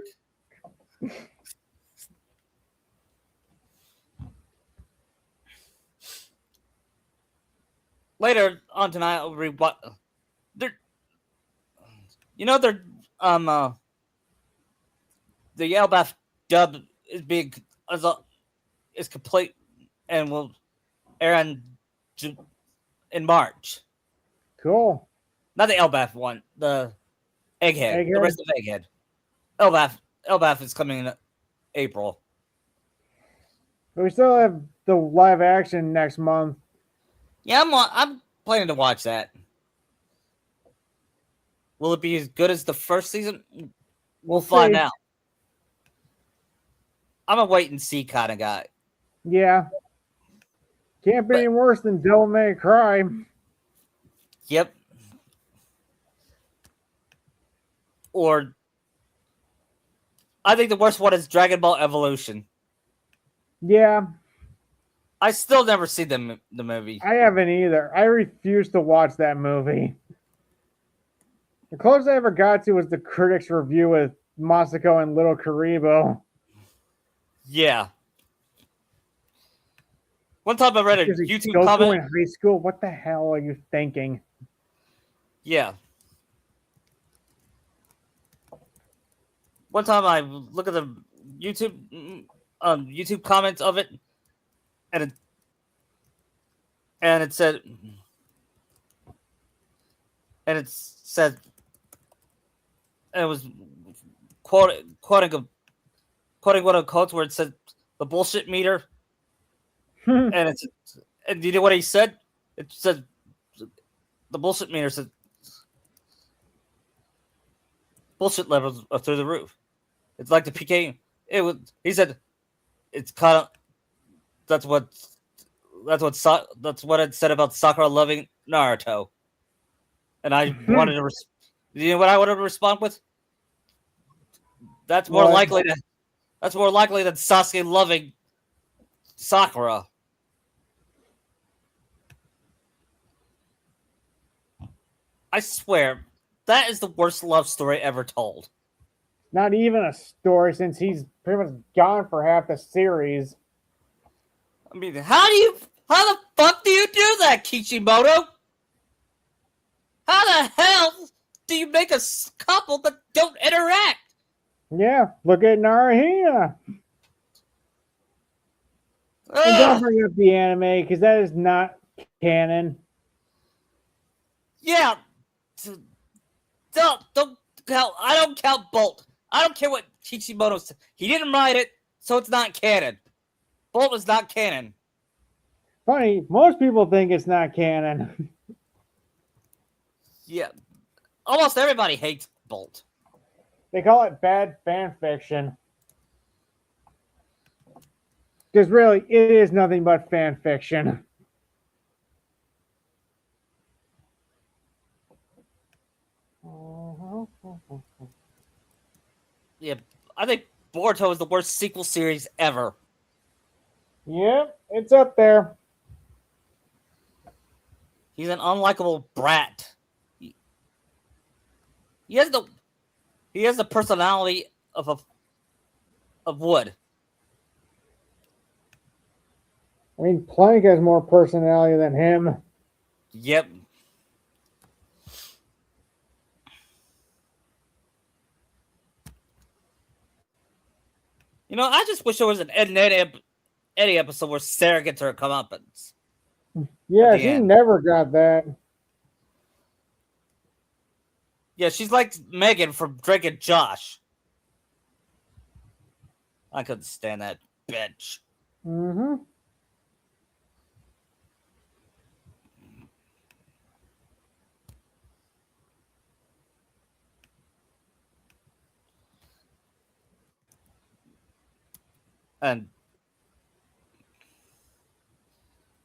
Later on tonight, I'll rewatch. They're, they're the Elbaf dub is being is complete and will air in March. Cool. Not the Elbaf one, the Egghead. Egghead? The rest of Egghead. Elbaf is coming in April. But we still have the live action next month. Yeah, I'm planning to watch that. Will it be as good as the first season? We'll find out. I'm a wait and see kind of guy. Yeah. Can't be any worse than Devil May Cry. Yep. Or I think the worst one is Dragon Ball Evolution. Yeah. I still never see the movie. I haven't either. I refuse to watch that movie. The closest I ever got to was the critics' review with Masako and Little Karibo. Yeah. One time I read a YouTube comment. In high school, what the hell are you thinking? Yeah. One time I look at the YouTube comments of it, and it said, and it was quoting one of the quotes where it said the bullshit meter, and you know what he said? It said the bullshit meter said bullshit levels are through the roof. It's like the PK. He said it's kind of that's what it said about Sakura loving Naruto. And I wanted to you know what I wanted to respond with? That's more likely than Sasuke loving Sakura. I swear, that is the worst love story ever told. Not even a story, since he's pretty much gone for half the series. I mean, how the fuck do you do that, Kishimoto? How the hell do you make a couple that don't interact? Yeah, look at Narahina. And don't bring up the anime, because that is not canon. Yeah. Don't count. I don't count Bolt. I don't care what Kishimoto said. He didn't write it, so it's not canon. Bolt is not canon. Funny, most people think it's not canon. Yeah, almost everybody hates Bolt. They call it bad fan fiction. Because really, it is nothing but fan fiction. Yeah, I think Boruto is the worst sequel series ever. Yep, it's up there. He's an unlikable brat. He has the personality of wood. I mean, Plank has more personality than him. Yep. You know, I just wish there was an Eddie episode where Sarah gets her comeuppance. Yeah, she never got that. Yeah, she's like Megan from Drake and Josh. I couldn't stand that bitch. Mm-hmm. And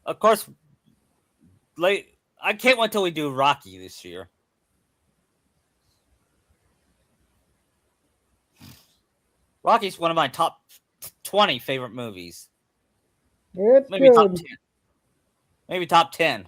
of course, I can't wait till we do Rocky this year. Rocky's one of my top 20 favorite movies. It's Maybe good. top 10. Maybe top 10.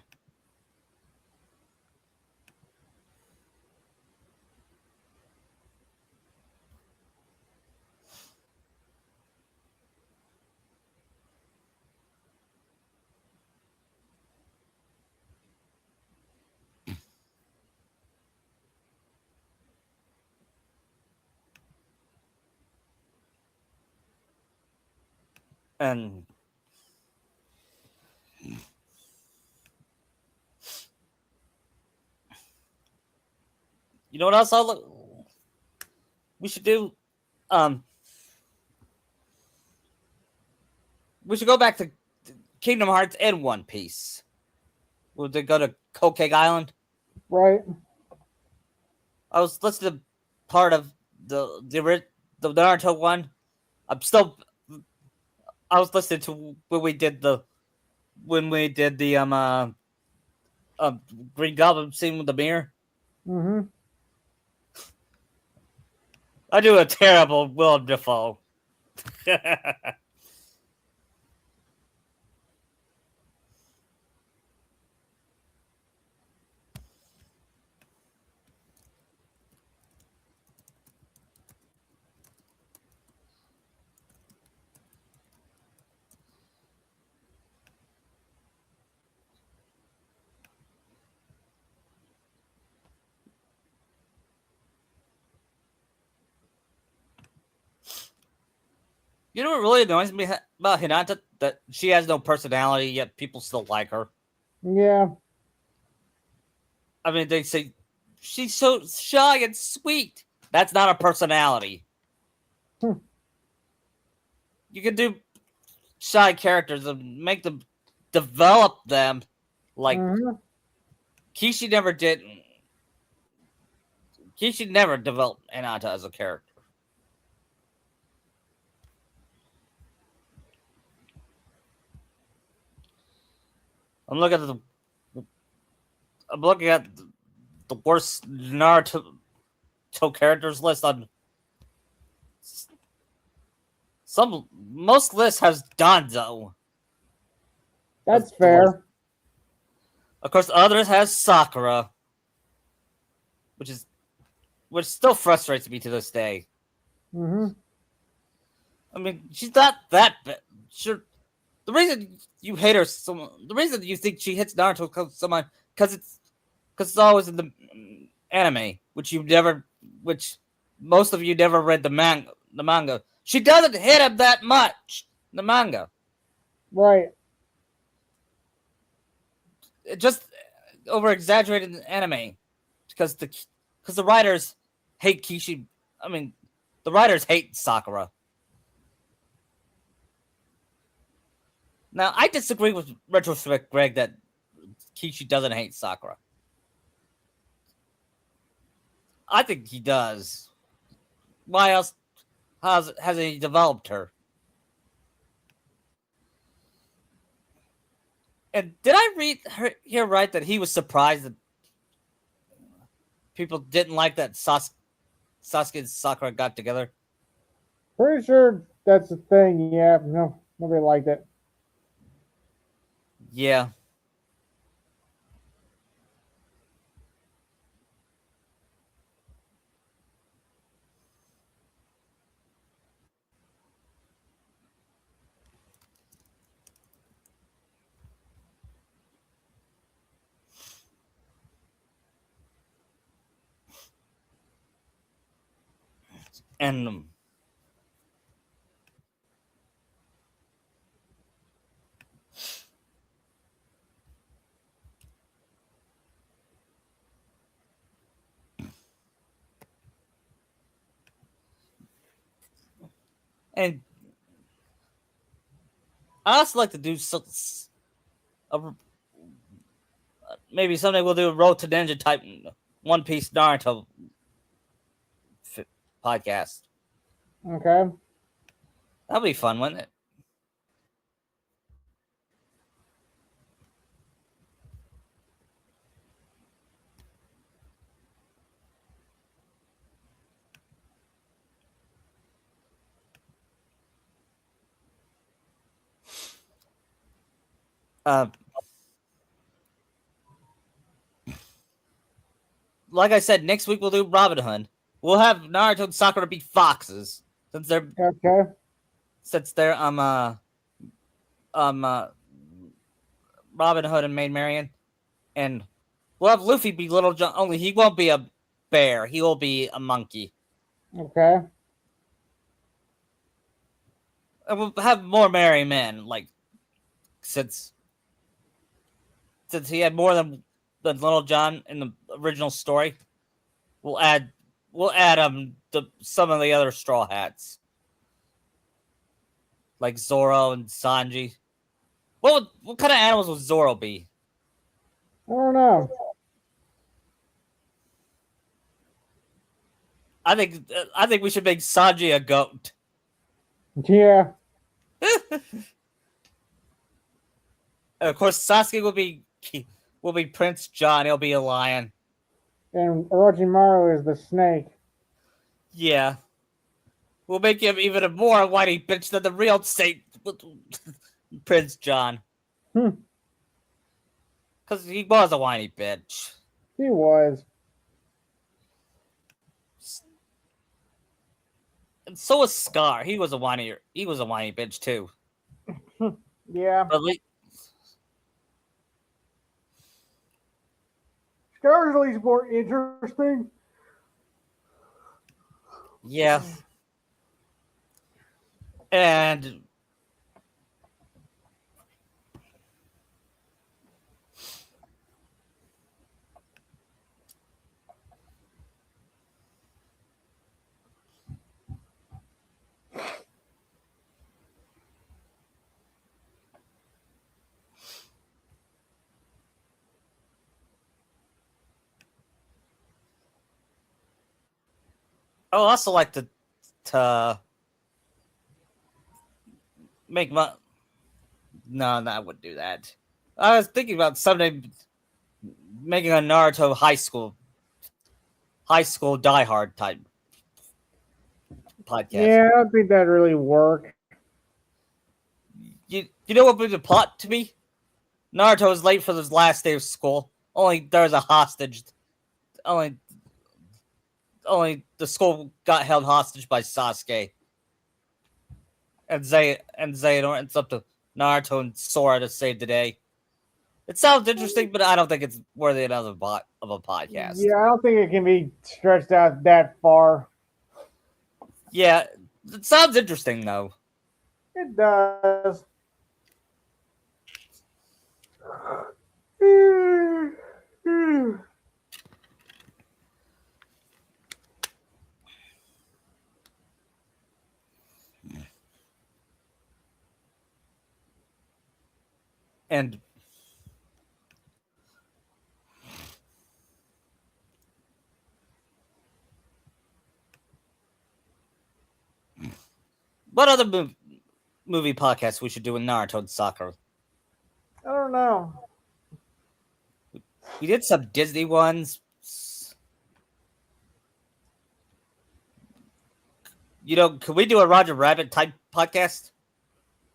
And you know what else we should do? We should go back to Kingdom Hearts and One Piece. Would they go to Kokeg Island? Right. I was listening to part of the Naruto one. I was listening to when we did the Green Goblin scene with the mirror. Mm-hmm. I do a terrible Willem Dafoe. You know what really annoys me about Hinata? That she has no personality, yet people still like her. Yeah. I mean, they say she's so shy and sweet. That's not a personality. You can do shy characters and make them develop them like Kishi never did. Kishi never developed Hinata as a character. I'm looking at the worst Naruto characters list on most lists has Danzo. That's fair. Of course, others has Sakura, which still frustrates me to this day. Mm-hmm. I mean, she's not that bad. Sure, the reason you hate her the reason you think she hits Naruto because it's always in the anime, which most of you never read the manga. She doesn't hit him that much in the manga. Right. It just over exaggerated in anime because the writers hate Kishi. I mean, the writers hate Sakura. Now, I disagree with Retrospect Greg that Kishi doesn't hate Sakura. I think he does. Why else has he developed her? And did I read here right that he was surprised that people didn't like that Sasuke and Sakura got together? Pretty sure that's the thing. Yeah, no, nobody liked it. Yeah. And and I also like to do a, maybe someday we'll do a Road to Ninja type One Piece Naruto podcast. Okay. That'll be fun, wouldn't it? Uh, like I said, next week we'll do Robin Hood. We'll have Naruto and Sakura be foxes since they're Okay. since they're um uh, Robin Hood and Maid Marian, and we'll have Luffy be Little John. Only he won't be a bear; he will be a monkey. Okay. And we'll have more merry men, like since he had more than Little John in the original story. We'll add some of the other Straw Hats, like Zoro and Sanji. What kind of animals would Zoro be? I don't know. I think we should make Sanji a goat. Yeah. And of course, Sasuke will be Prince John. He'll be a lion. And Orochimaru is the snake. Yeah, we'll make him even a more whiny bitch than the real Saint Prince John. Hmm. Because he was a whiny bitch. He was. And so was Scar. He was a whiny bitch too. Yeah. But Scar's at least more interesting. yeah. And I would also like to make my. No, I wouldn't do that. I was thinking about someday making a Naruto high school Die Hard type podcast. Yeah, I don't think that really work. You know what would be the plot to me? Naruto is late for his last day of school. Only there's a hostage. Only the school got held hostage by Sasuke. And Xehanort, it's up to Naruto and Sora to save the day. It sounds interesting, but I don't think it's worthy of a podcast. Yeah, I don't think it can be stretched out that far. Yeah, it sounds interesting though. It does. And what other movie podcasts we should do with Naruto and Sakura? I don't know. We did some Disney ones. You know, could we do a Roger Rabbit type podcast?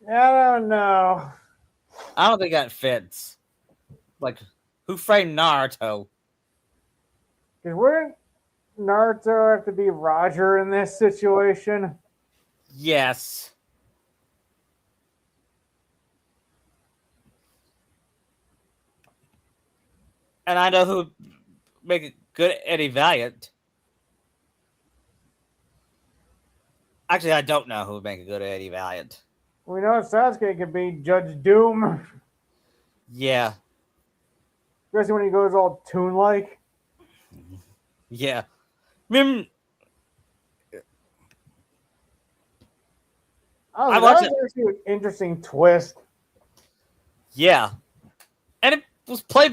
I don't know. I don't think that fits. Like, Who Framed Naruto? Because wouldn't Naruto have to be Roger in this situation? Yes. And I know who would make it good Eddie Valiant. Actually, I don't know who would make a good Eddie Valiant. We know Sasuke could be Judge Doom. Yeah. Especially when he goes all toon-like. Yeah. I That watched was it. actually an interesting twist. Yeah. And it was played.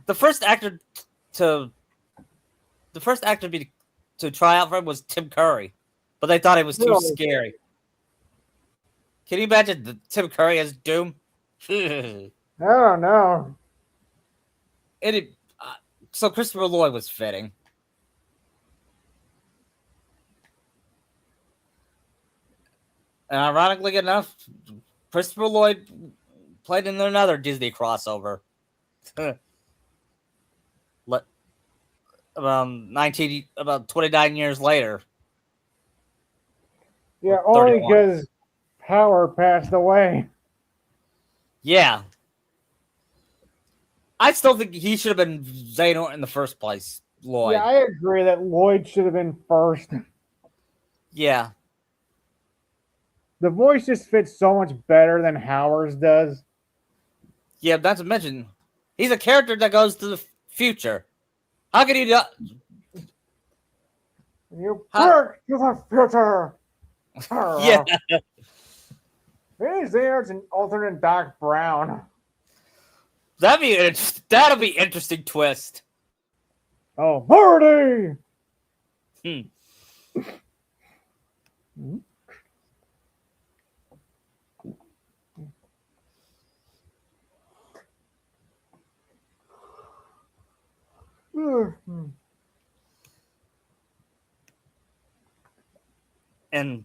The first actor to be to try out for him was Tim Curry, but they thought it was too Really? scary. Can you imagine Tim Curry as Doom? I don't know. So Christopher Lloyd was fitting. And ironically enough, Christopher Lloyd played in another Disney crossover. About 29 years later. Yeah, only 31. because Power passed away. Yeah. I still think he should have been Xehanort in the first place, Lloyd. Yeah, I agree that Lloyd should have been first. Yeah. The voice just fits so much better than Howard's does. Yeah, not to mention, he's a character that goes to the future. How can he not? You back to the future. Yeah. Maybe Xehanort's an alternate Doc Brown. That'll be interesting twist. Oh, Marty! And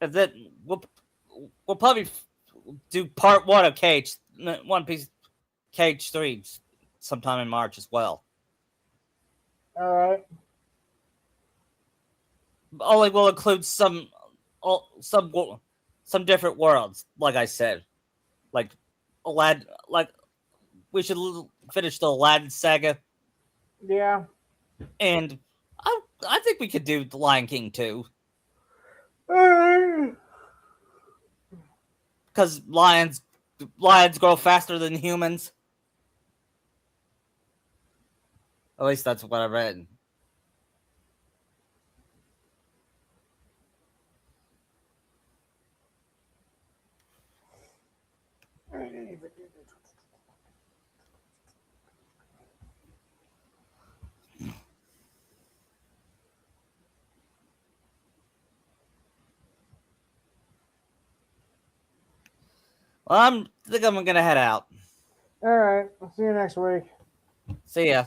that we'll probably do part 1 of One Piece Cage 3 sometime in March as well. All right. Only will include some different worlds, like I said. Like Aladdin, like we should finish the Aladdin saga. Yeah. And I think we could do the Lion King too. Because lions grow faster than humans. At least that's what I read. Well, I think I'm gonna head out. All right. I'll see you next week. See ya.